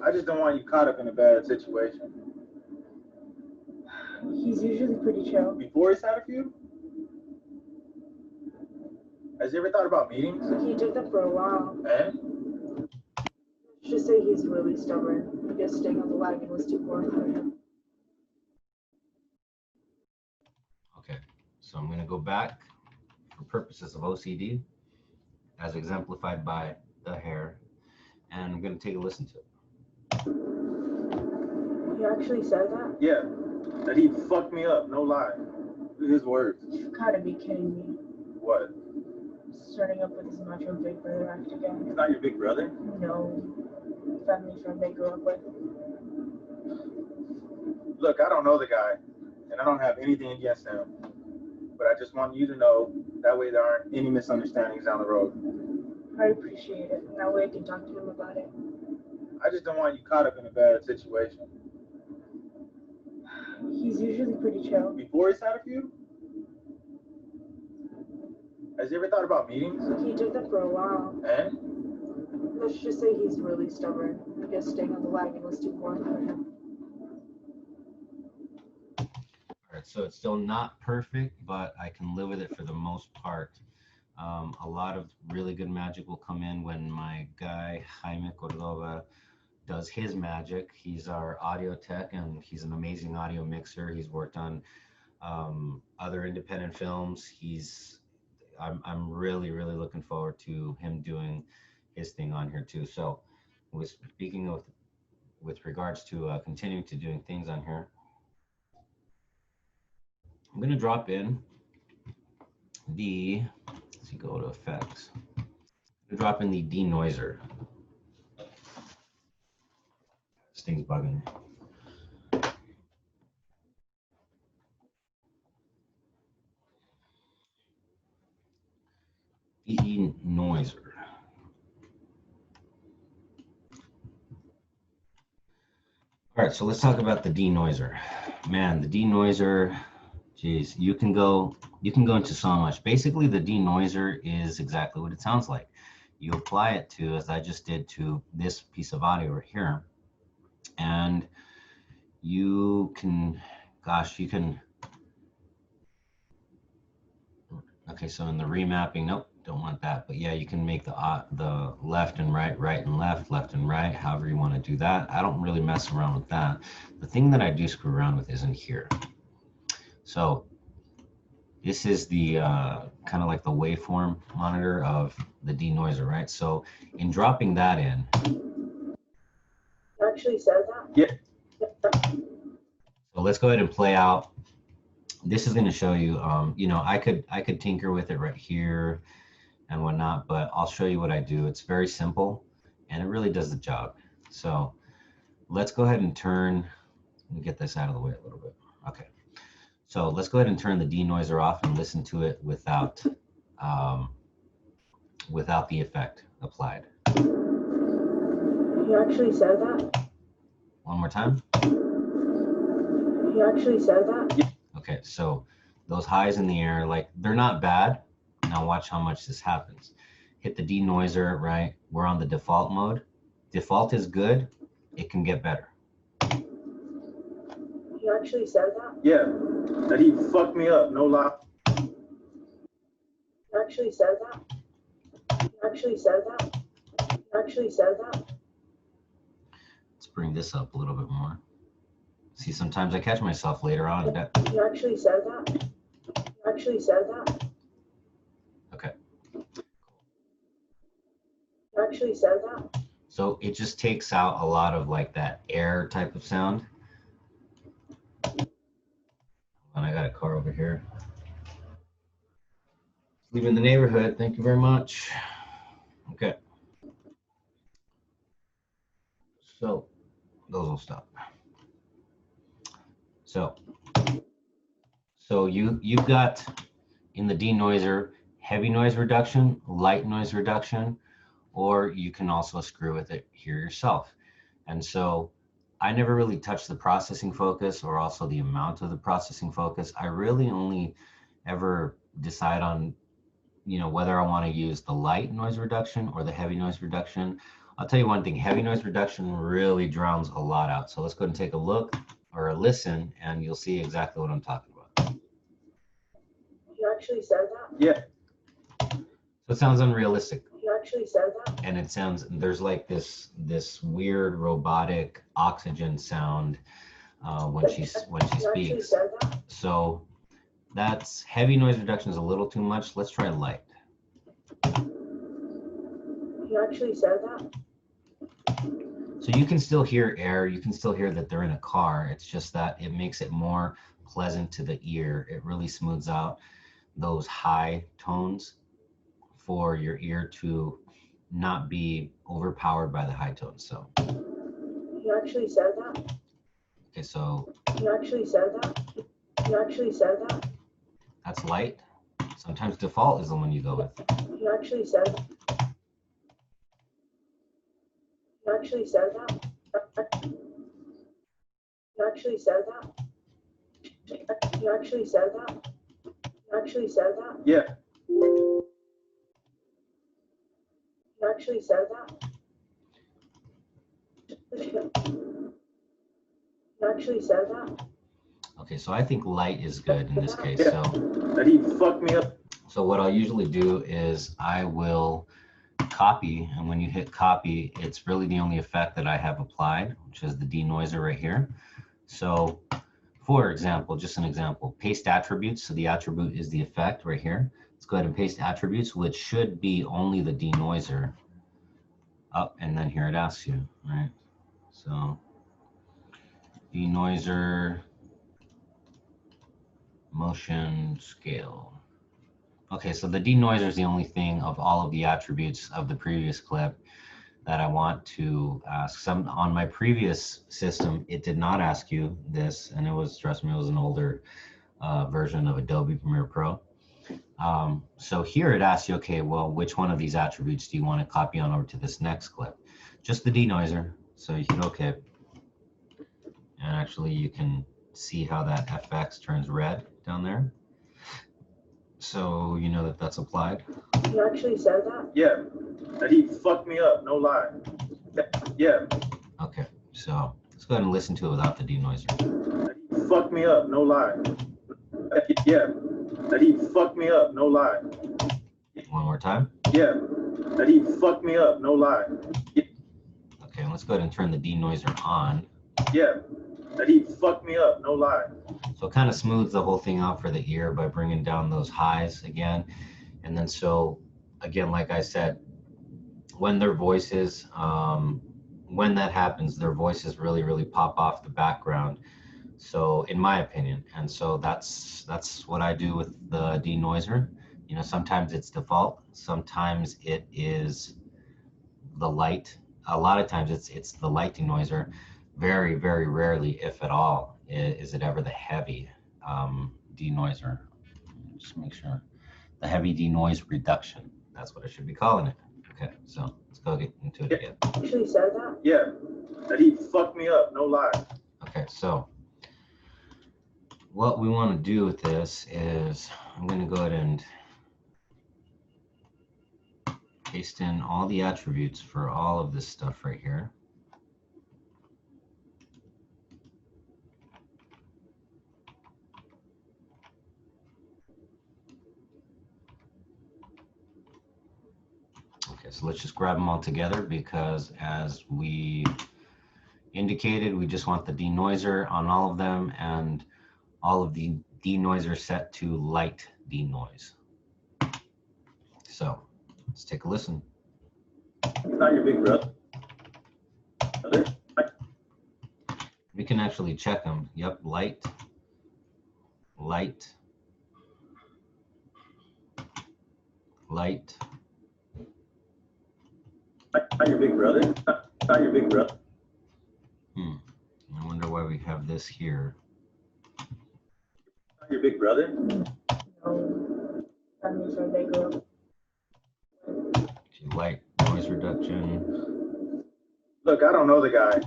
I just don't want you caught up in a bad situation. He's usually pretty chill. Before he's had a few? Has you ever thought about meetings? He did that for a while. And? Let's just say he's really stubborn. I guess staying on the wagon was too boring for him. Okay, so I'm going to go back for purposes of OCD, as exemplified by the hair, and I'm going to take a listen to it. He actually said that? Yeah, that he fucked me up, no lie. His words. You've gotta be kidding me. What? Starting up with his macho big brother act again. He's not your big brother? No. Family friend they grew up with. Look, I don't know the guy, and I don't have anything against him. But I just want you to know, that way there aren't any misunderstandings down the road. I appreciate it. That way I can talk to him about it. I just don't want you caught up in a bad situation. He's usually pretty chill. Before he's had a few? Has you ever thought about meetings? He did that for a while. And? Let's just say he's really stubborn. I guess staying on the wagon was too boring for him. All right, so it's still not perfect, but I can live with it for the most part. A lot of really good magic will come in when my guy, Jaime Cordova, does his magic. He's our audio tech, and he's an amazing audio mixer. He's worked on other independent films. I'm really looking forward to him doing his thing on here too. So, speaking of with regards to continuing to doing things on here, I'm going to drop in the, let's see, go to effects. Drop in the denoiser. This thing's bugging me. Denoiser. All right, so let's talk about the denoiser. Man, the denoiser, geez, you can go into so much. Basically, the denoiser is exactly what it sounds like. You apply it to, as I just did to this piece of audio right here, and you can, gosh, you can, okay, so in the remapping, nope, don't want that, but yeah, you can make the left and right, right and left and right, however you want to do that. I don't really mess around with that. The thing that I do screw around with is in here. So this is the kind of like the waveform monitor of the denoiser, right? So in dropping that in. You actually said that? Yeah. So let's go ahead and play out. This is going to show you, you know, I could tinker with it right here and whatnot, but I'll show you what I do. It's very simple and it really does the job. So let's go ahead and turn, let me get this out of the way a little bit. Okay. So let's go ahead and turn the denoiser off and listen to it without the effect applied. You actually said that? One more time. You actually said that? Okay, so those highs in the air, like they're not bad. Now watch how much this happens. Hit the denoiser, right? We're on the default mode. Default is good. It can get better. You actually said that? Yeah, that he fucked me up, no lie. You actually said that? You actually said that? You actually said that? Let's bring this up a little bit more. See, sometimes I catch myself later on. You actually said that? You actually said that? Okay. You actually said that? So it just takes out a lot of like that air type of sound. And I got a car over here. Leaving the neighborhood. Thank you very much. Okay. So those will stop. So you've got in the denoiser heavy noise reduction, light noise reduction, or you can also screw with it here yourself. And so I never really touched the processing focus or also the amount of the processing focus. I really only ever decide on, whether I want to use the light noise reduction or the heavy noise reduction. I'll tell you one thing, heavy noise reduction really drowns a lot out. So let's go ahead and take a look or a listen and you'll see exactly what I'm talking about. You actually said that? Yeah. So it sounds unrealistic. You actually said that? And it sounds, there's like this weird robotic oxygen sound when she You actually speaks. said that? So that's heavy noise reduction is a little too much. Let's try light. You actually said that? So you can still hear air. You can still hear that they're in a car. It's just that it makes it more pleasant to the ear. It really smooths out those high tones for your ear to not be overpowered by the high tones. So. You actually said that? Okay, so. You actually said that? You actually said that? That's light. Sometimes default is the one you go with. You actually said that? You actually said that? You actually said that? You actually said that? You actually said that? Yeah. You actually said that? You actually said that? Okay, so I think light is good in this case. Yeah. That he fucked me up. So what I'll usually do is I will copy, and when you hit copy, it's really the only effect that I have applied, which is the denoiser right here. So for example, just an example, paste attributes. So the attribute is the effect right here. Let's go ahead and paste attributes, which should be only the denoiser. Up, and then here it asks you, right? So denoiser motion scale. Okay, so the denoiser is the only thing of all of the attributes of the previous clip that I want to ask. On my previous system, it did not ask you this, and it was, trust me, it was an older version of Adobe Premiere Pro. So here it asks you, okay, well, which one of these attributes do you want to copy on over to this next clip? Just the denoiser. So you hit OK. And actually, you can see how that FX turns red down there. So you know that that's applied. You actually said that? Yeah. That he fucked me up, no lie. Yeah. Okay, so let's go ahead and listen to it without the denoiser. That he fucked me up, no lie. Yeah. That he fucked me up, no lie. One more time. Yeah. That he fucked me up, no lie. Okay, and let's go ahead and turn the denoiser on. Yeah. That he fucked me up, no lie. So it kind of smooths the whole thing out for the ear by bringing down those highs again. And then so, again, like I said, when their voices, when that happens, their voices really, really pop off the background. So in my opinion, and so that's what I do with the denoiser. You know, sometimes it's default, sometimes it is the light. A lot of times it's the light denoiser. Very, very rarely, if at all, is it ever the heavy denoiser. Just make sure. The heavy denoise reduction. That's what I should be calling it. Okay, so let's go get into it again. You actually said that? Yeah. That he fucked me up, no lie. Okay, so what we want to do with this is I'm going to go ahead and paste in all the attributes for all of this stuff right here. Okay, so let's just grab them all together because as we indicated, we just want the denoiser on all of them and all of the denoiser set to light denoise. So let's take a listen. Not your big brother. We can actually check them. Yep, light, light, light. Not your big brother. Not your big brother. I wonder why we have this here. Your big brother? No, that means when they grow up. Light noise reduction. Look, I don't know the guy.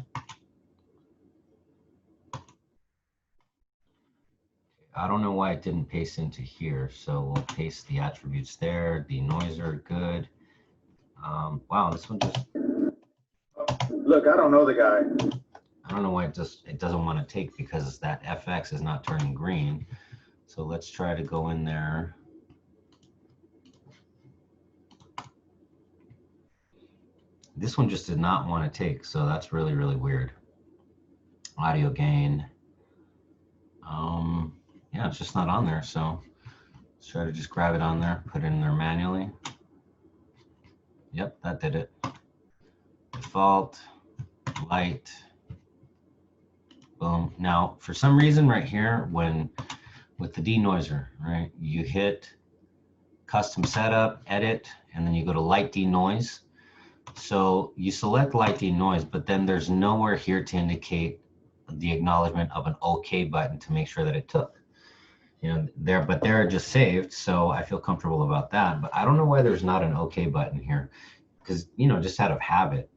I don't know why it didn't paste into here, so we'll paste the attributes there. Denoiser, good. Wow, this one just. Look, I don't know the guy. I don't know why it doesn't want to take, because that FX is not turning green. So let's try to go in there. This one just did not want to take, so that's really, really weird. Audio gain. Yeah, it's just not on there, so let's try to just grab it on there, put it in there manually. Yep, that did it. Default, light, boom. Now, for some reason right here, with the denoiser, right, you hit custom setup, edit, and then you go to light denoise. So you select light denoise, but then there's nowhere here to indicate the acknowledgement of an OK button to make sure that it took. You know, they're just saved, so I feel comfortable about that. But I don't know why there's not an OK button here, because, you know, just out of habit,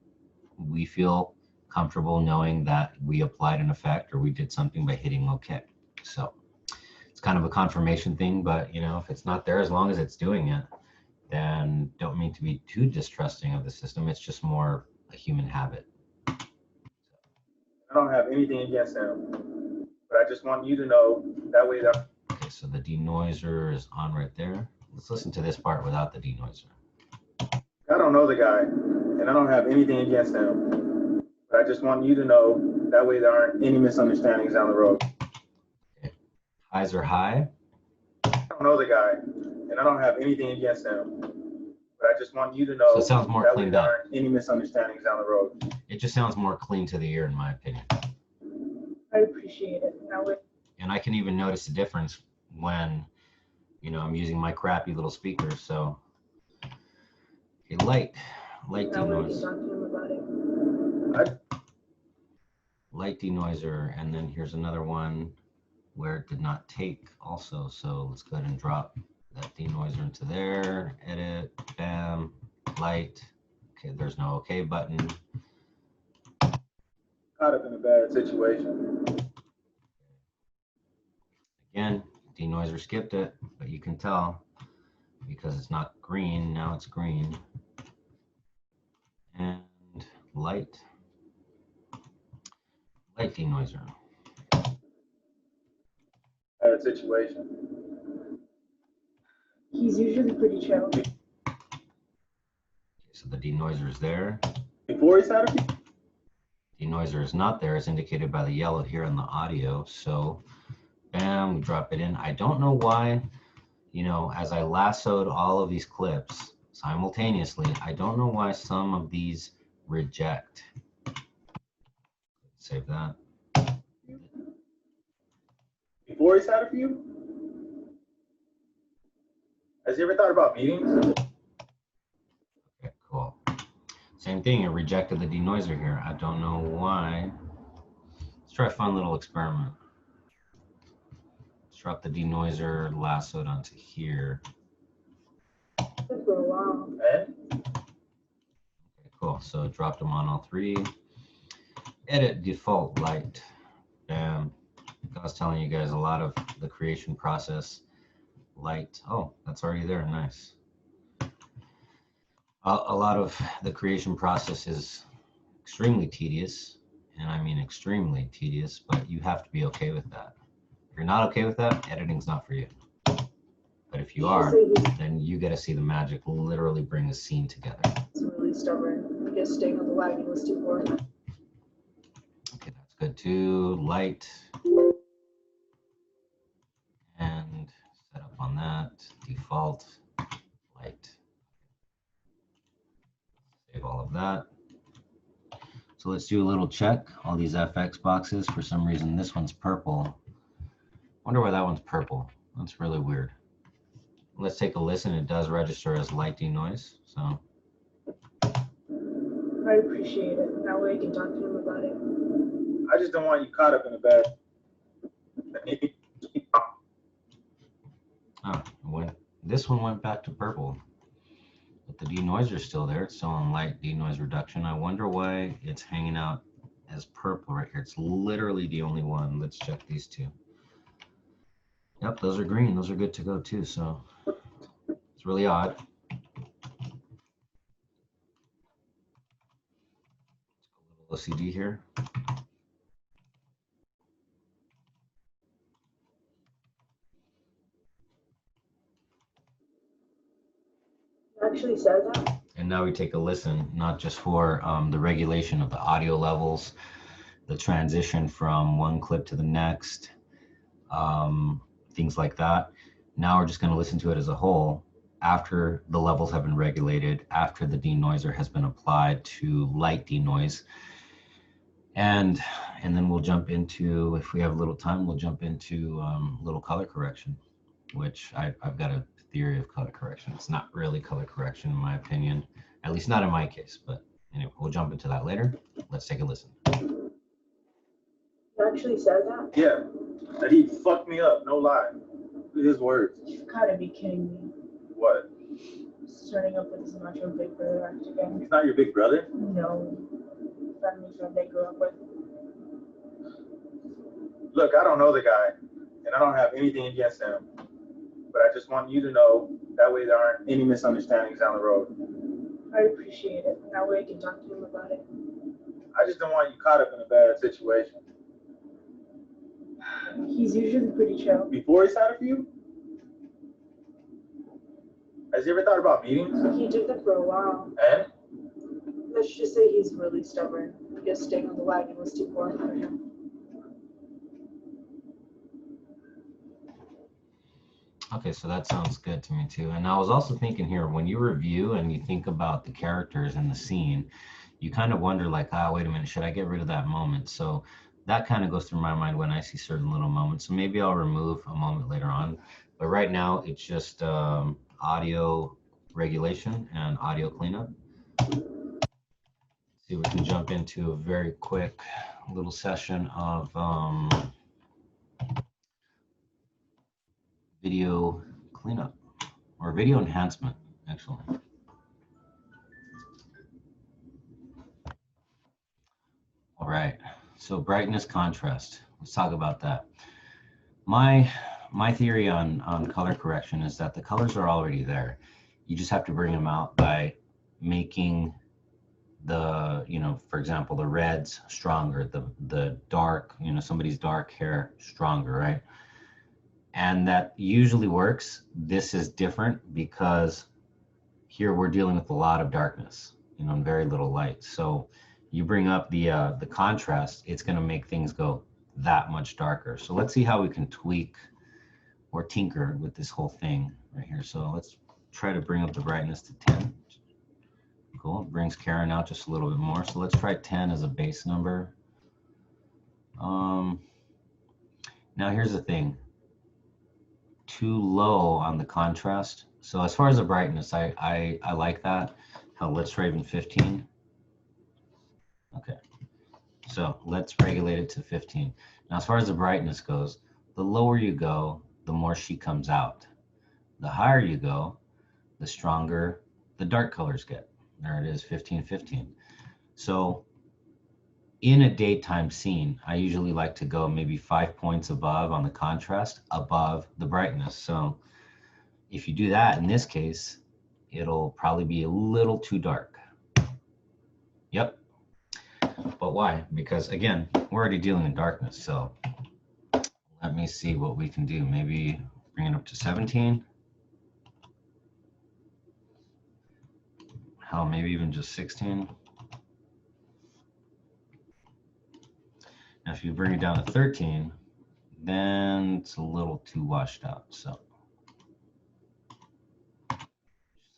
we feel comfortable knowing that we applied an effect or we did something by hitting OK. So it's kind of a confirmation thing, but, you know, if it's not there, as long as it's doing it, then don't mean to be too distrusting of the system. It's just more a human habit. I don't have anything against him, but I just want you to know that way that. Okay, so the denoiser is on right there. Let's listen to this part without the denoiser. I don't know the guy, and I don't have anything against him, but I just want you to know that way there aren't any misunderstandings down the road. Okay. Highs are high. I don't know the guy, and I don't have anything against him, but I just want you to know So it sounds more that way cleaned there up. aren't any misunderstandings down the road. It just sounds more clean to the ear, in my opinion. I appreciate it. That way, And I can even notice the difference when, you know, I'm using my crappy little speakers. So, okay, light that way I can denoise, talk to him about it. light denoiser, and then here's another one where it did not take also. So let's go ahead and drop that denoiser into there, edit, bam, light. Okay, there's no OK button. Caught up in a bad situation. Again, denoiser skipped it, but you can tell because it's not green, now it's green. And light denoiser. Bad situation. He's usually pretty chill. Okay, so the denoiser is there. Before he started. Denoiser is not there, as indicated by the yellow here in the audio. So bam, we drop it in. I don't know why, you know, as I lassoed all of these clips simultaneously, I don't know why some of these reject. Save that. Before he started for you? Has he ever thought about meetings? Okay, cool. Same thing, it rejected the denoiser here. I don't know why. Let's try a fun little experiment. Let's drop the denoiser lassoed onto here. For a while. Man, Okay, cool. So dropped them on all three. Edit default light. Bam. I was telling you guys a lot of the creation process. Light. Oh, that's already there. Nice. A lot of the creation process is extremely tedious, and I mean extremely tedious, but you have to be okay with that. If you're not okay with that, editing's not for you. But if you are, then you get to see the magic literally bring a scene together. He's really stubborn. I guess staying on the wagon was too boring. Okay, that's good too. Light. And set up on that. Default. Light. Save all of that. So let's do a little check. All these FX boxes, for some reason, this one's purple. Wonder why that one's purple. That's really weird. Let's take a listen. It does register as light denoise. So I appreciate it. That way I can talk to him about it. I just don't want you caught up in a bad. Oh, this one went back to purple, but the denoiser is still there. It's still on light denoise reduction. I wonder why it's hanging out as purple right here. It's literally the only one. Let's check these two. Yep, those are green. Those are good to go too. So it's really odd. Let's go a little OCD here. Actually said that. And now we take a listen, not just for the regulation of the audio levels, the transition from one clip to the next, things like that. Now we're just going to listen to it as a whole after the levels have been regulated, after the denoiser has been applied to light denoise. And then we'll jump into, if we have a little time, we'll jump into a little color correction, which I've got a theory of color correction. It's not really color correction in my opinion, at least not in my case, but anyway, we'll jump into that later. Let's take a listen. You actually said that? Yeah, that he fucked me up, no lie. His words. You've gotta be kidding me. What? Starting up with this macho big brother act again. He's not your big brother? No. Family friend they grew up with. Look, I don't know the guy, and I don't have anything against him. But I just want you to know, that way there aren't any misunderstandings down the road. I appreciate it. That way I can talk to him about it. I just don't want you caught up in a bad situation. He's usually pretty chill. Before he signed for you? Has he ever thought about meetings? He did that for a while. And? Let's just say he's really stubborn. I guess staying on the wagon was too boring for him. Okay, so that sounds good to me too. And I was also thinking here, when you review and you think about the characters in the scene, you kind of wonder like, wait a minute, should I get rid of that moment? So that kind of goes through my mind when I see certain little moments. So maybe I'll remove a moment later on. But right now it's just audio regulation and audio cleanup. See, we can jump into a very quick little session of video cleanup or video enhancement, actually. All right, so brightness, contrast. Let's talk about that. My theory on color correction is that the colors are already there. You just have to bring them out by making the, for example, the reds stronger, the dark, somebody's dark hair stronger, right? And that usually works. This is different because here we're dealing with a lot of darkness, and very little light. So you bring up the contrast, it's going to make things go that much darker. So let's see how we can tweak or tinker with this whole thing right here. So let's try to bring up the brightness to 10. Cool. It brings Karen out just a little bit more. So let's try 10 as a base number. Now here's the thing. Too low on the contrast. So as far as the brightness, I like that. Let's try even 15. Okay. So let's regulate it to 15. Now, as far as the brightness goes, the lower you go, the more she comes out. The higher you go, the stronger the dark colors get. There it is, 15, 15. So in a daytime scene, I usually like to go maybe 5 points above on the contrast, above the brightness. So if you do that in this case, it'll probably be a little too dark. Yep. But why? Because again, we're already dealing in darkness. So let me see what we can do. Maybe bring it up to 17. Hell, maybe even just 16. Now, if you bring it down to 13, then it's a little too washed out. So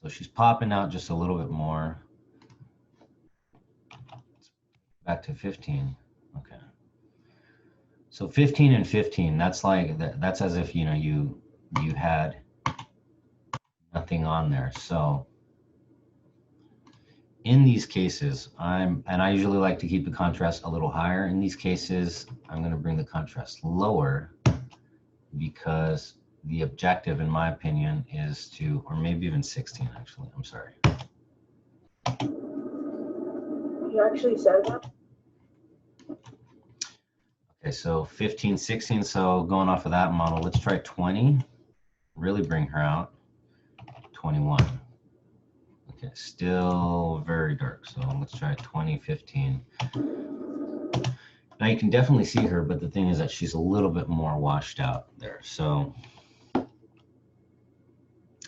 she's popping out just a little bit more. Back to 15. Okay. So 15 and 15, that's like, that's as if, you had nothing on there. So in these cases, I usually like to keep the contrast a little higher. In these cases, I'm going to bring the contrast lower because the objective, in my opinion, is to, or maybe even 16 actually, I'm sorry. You actually said that? Okay, so 15, 16, so going off of that model, let's try 20, really bring her out, 21. Okay, still very dark, so let's try 20, 15. Now you can definitely see her, but the thing is that she's a little bit more washed out there. So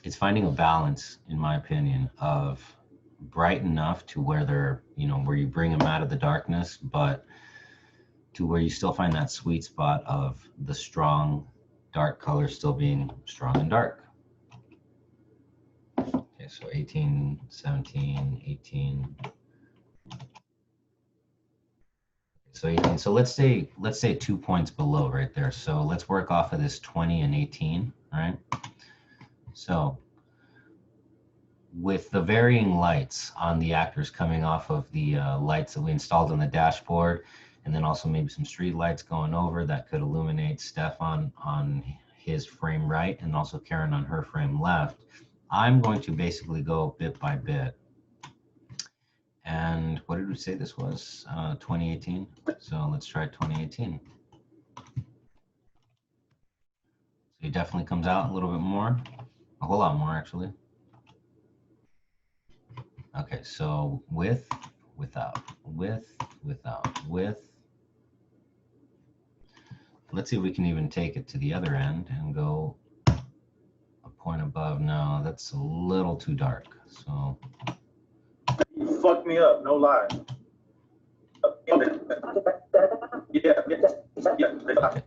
it's finding a balance, in my opinion, of bright enough to where they're, you know, where you bring them out of the darkness, but to where you still find that sweet spot of the strong dark color still being strong and dark. Okay, so 18, 17, 18. So 18. So let's say 2 points below right there. So let's work off of this 20 and 18, right? So with the varying lights on the actors coming off of the lights that we installed on the dashboard, and then also maybe some street lights going over that could illuminate Stefan on his frame right and also Karen on her frame left, I'm going to basically go bit by bit. And what did we say this was? 2018. So let's try 2018. So he definitely comes out a little bit more, a whole lot more actually. Okay, so with, without, with, without, with. Let's see if we can even take it to the other end and go a point above. No, that's a little too dark. So You fucked me up, no lie. Yeah. okay.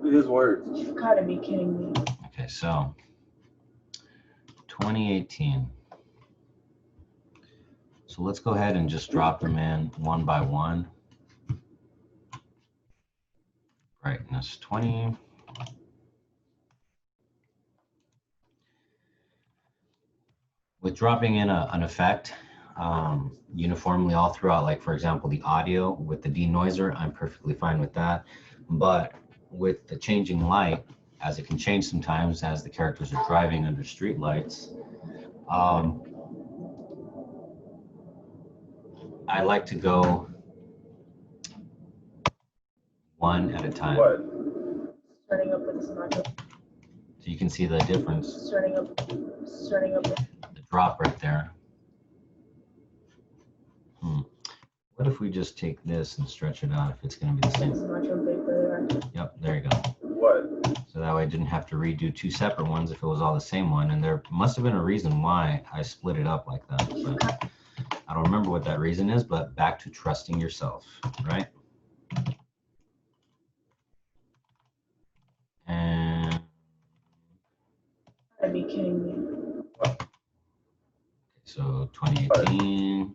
His words. You've got to be kidding me. Okay, so 2018. So let's go ahead and just drop them in one by one. Brightness 20. With dropping in an effect uniformly all throughout, like for example, the audio with the denoiser, I'm perfectly fine with that. But with the changing light, as it can change sometimes as the characters are driving under street lights, I like to go one at a time. What? Starting up with this module. So you can see the difference, Starting up. the drop right there. What if we just take this and stretch it out if it's going to be the This same? module bigger. Yep, there you go. What? So that way I didn't have to redo two separate ones if it was all the same one. And there must have been a reason why I split it up like that. But I don't remember what that reason is, but back to trusting yourself, right? And Gotta be kidding me. so 2018.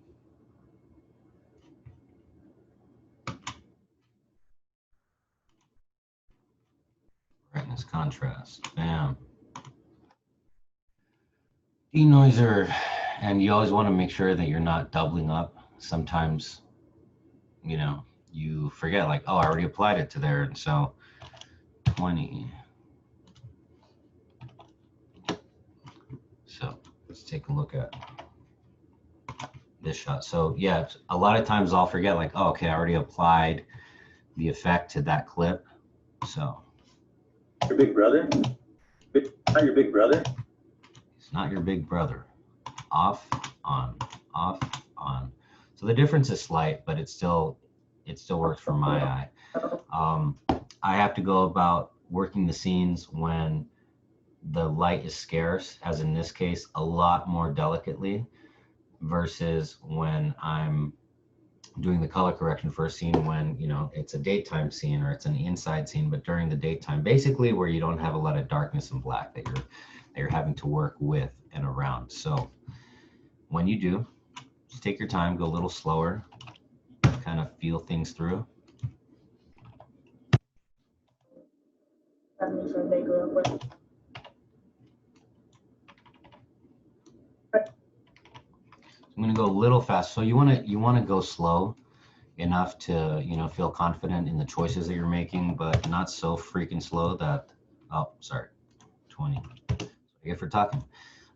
Brightness contrast, bam. Denoiser, and you always want to make sure that you're not doubling up. Sometimes, you know, you forget like, oh, I already applied it to there. And so 20. So let's take a look at this shot. So yeah, a lot of times I'll forget like, oh, okay, I already applied the effect to that clip. So Your big brother? Not your big brother? it's not your big brother. Off, on, off, on. So the difference is slight, but it still works for my eye. I have to go about working the scenes when the light is scarce, as in this case, a lot more delicately versus when I'm doing the color correction for a scene when, you know, it's a daytime scene or it's an inside scene, but during the daytime, basically where you don't have a lot of darkness and black that you're having to work with and around. So when you do, just take your time, go a little slower, kind of feel things through. Family friend they grew up with. I'm going gonna go a little fast. So you wanna go slow enough to, you know, feel confident in the choices that you're making, but not so freaking slow that, oh, sorry, 20. If we're talking,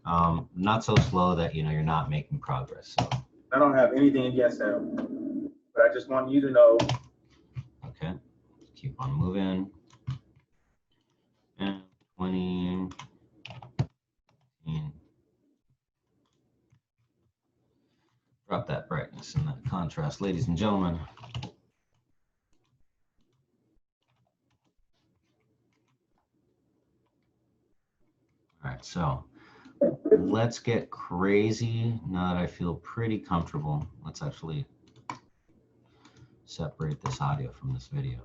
not so slow that, you know, you're not making progress. So I don't have anything against him, but I just want you to know. okay, keep on moving. And 20. Drop that brightness and that contrast, ladies and gentlemen. All right, so let's get crazy. Now that I feel pretty comfortable, let's actually separate this audio from this video.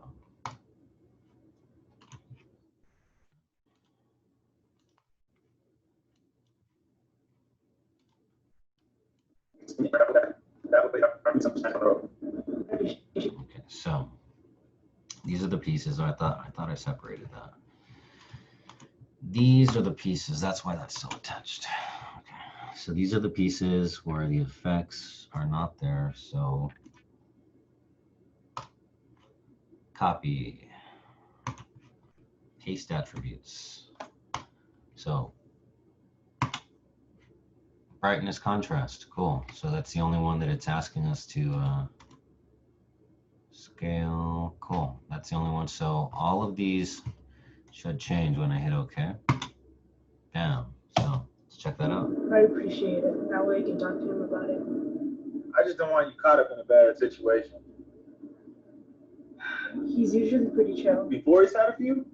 Okay, so these are the pieces. I thought I separated that. These are the pieces. That's why that's so attached. Okay, so these are the pieces where the effects are not there. So copy, paste attributes. So brightness, contrast, cool. So that's the only one that it's asking us to scale, cool. That's the only one. So all of these should change when I hit OK. Bam. So let's check that out. I appreciate it. That way I can talk to him about it. I just don't want you caught up in a bad situation. He's usually pretty chill. Before he started for you?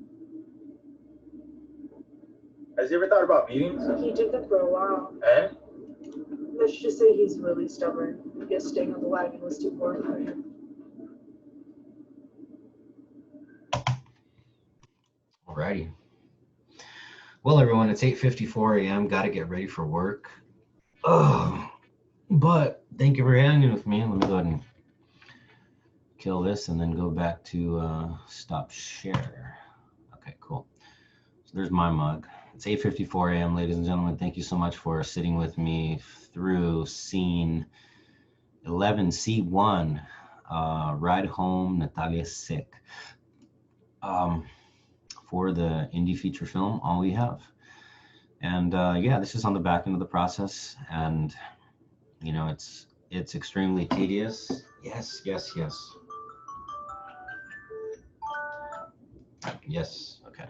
Has he ever thought about meetings? He did that for a while. And? Let's just say he's really stubborn. I guess staying on the wagon was too boring for him. Alrighty. Well, everyone, it's 8:54 a.m. Got to get ready for work. Oh, but thank you for hanging with me. Let me go ahead and kill this and then go back to stop share. Okay, cool. So there's my mug. It's 8:54 a.m., ladies and gentlemen. Thank you so much for sitting with me through scene 11C1, Ride Home, Natalia's Sick. For the indie feature film, All We Have. And yeah, this is on the back end of the process, and you know, it's extremely tedious. Yes, yes, yes. Yes, okay.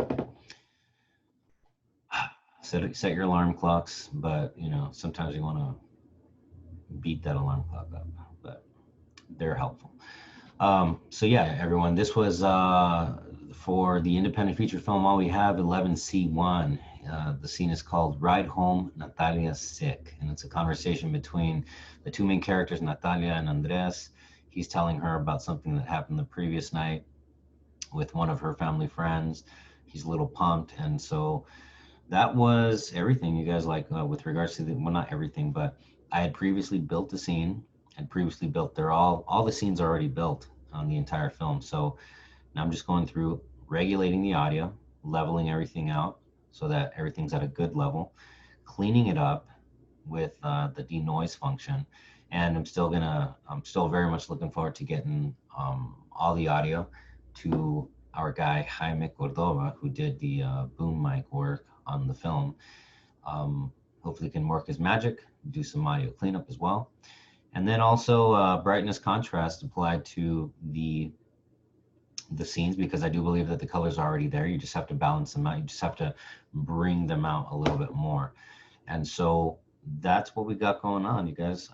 Set your alarm clocks, but you know, sometimes you want to beat that alarm clock up, but they're helpful. So yeah, everyone, this was for the independent feature film All We Have, 11C1. The scene is called Ride Home, Natalia's Sick. And it's a conversation between the two main characters, Natalia and Andres. He's telling her about something that happened the previous night with one of her family friends. He's a little pumped. And so that was everything, you guys, like with regards to the, well, not everything, but I had previously built the scene. Had previously built, they're all the scenes are already built on the entire film. So now I'm just going through regulating the audio, leveling everything out so that everything's at a good level, cleaning it up with the denoise function. And I'm still very much looking forward to getting all the audio to our guy, Jaime Cordova, who did the boom mic work on the film. Hopefully can work his magic, do some audio cleanup as well. And then also brightness contrast applied to the scenes, because I do believe that the colors are already there. You just have to balance them out. You just have to bring them out a little bit more. And so that's what we got going on, you guys.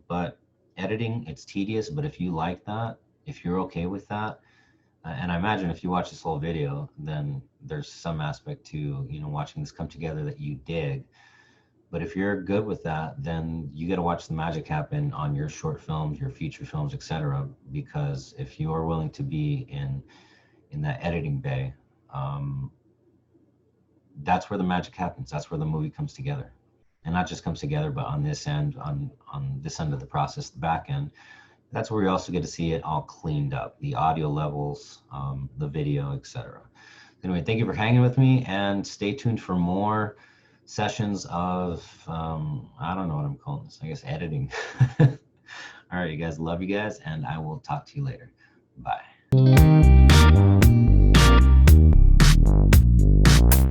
But editing, it's tedious, but if you like that, if you're okay with that, and I imagine if you watch this whole video, then there's some aspect to, you know, watching this come together that you dig. But if you're good with that, then you got to watch the magic happen on your short films, your feature films, etc. Because if you are willing to be in that editing bay, that's where the magic happens. That's where the movie comes together, and not just comes together, but on this end, on this end of the process, the back end. That's where we also get to see it all cleaned up, the audio levels, the video, etc. Anyway, thank you for hanging with me, and stay tuned for more sessions of, I don't know what I'm calling this, I guess editing. All right, you guys, love you guys, and I will talk to you later.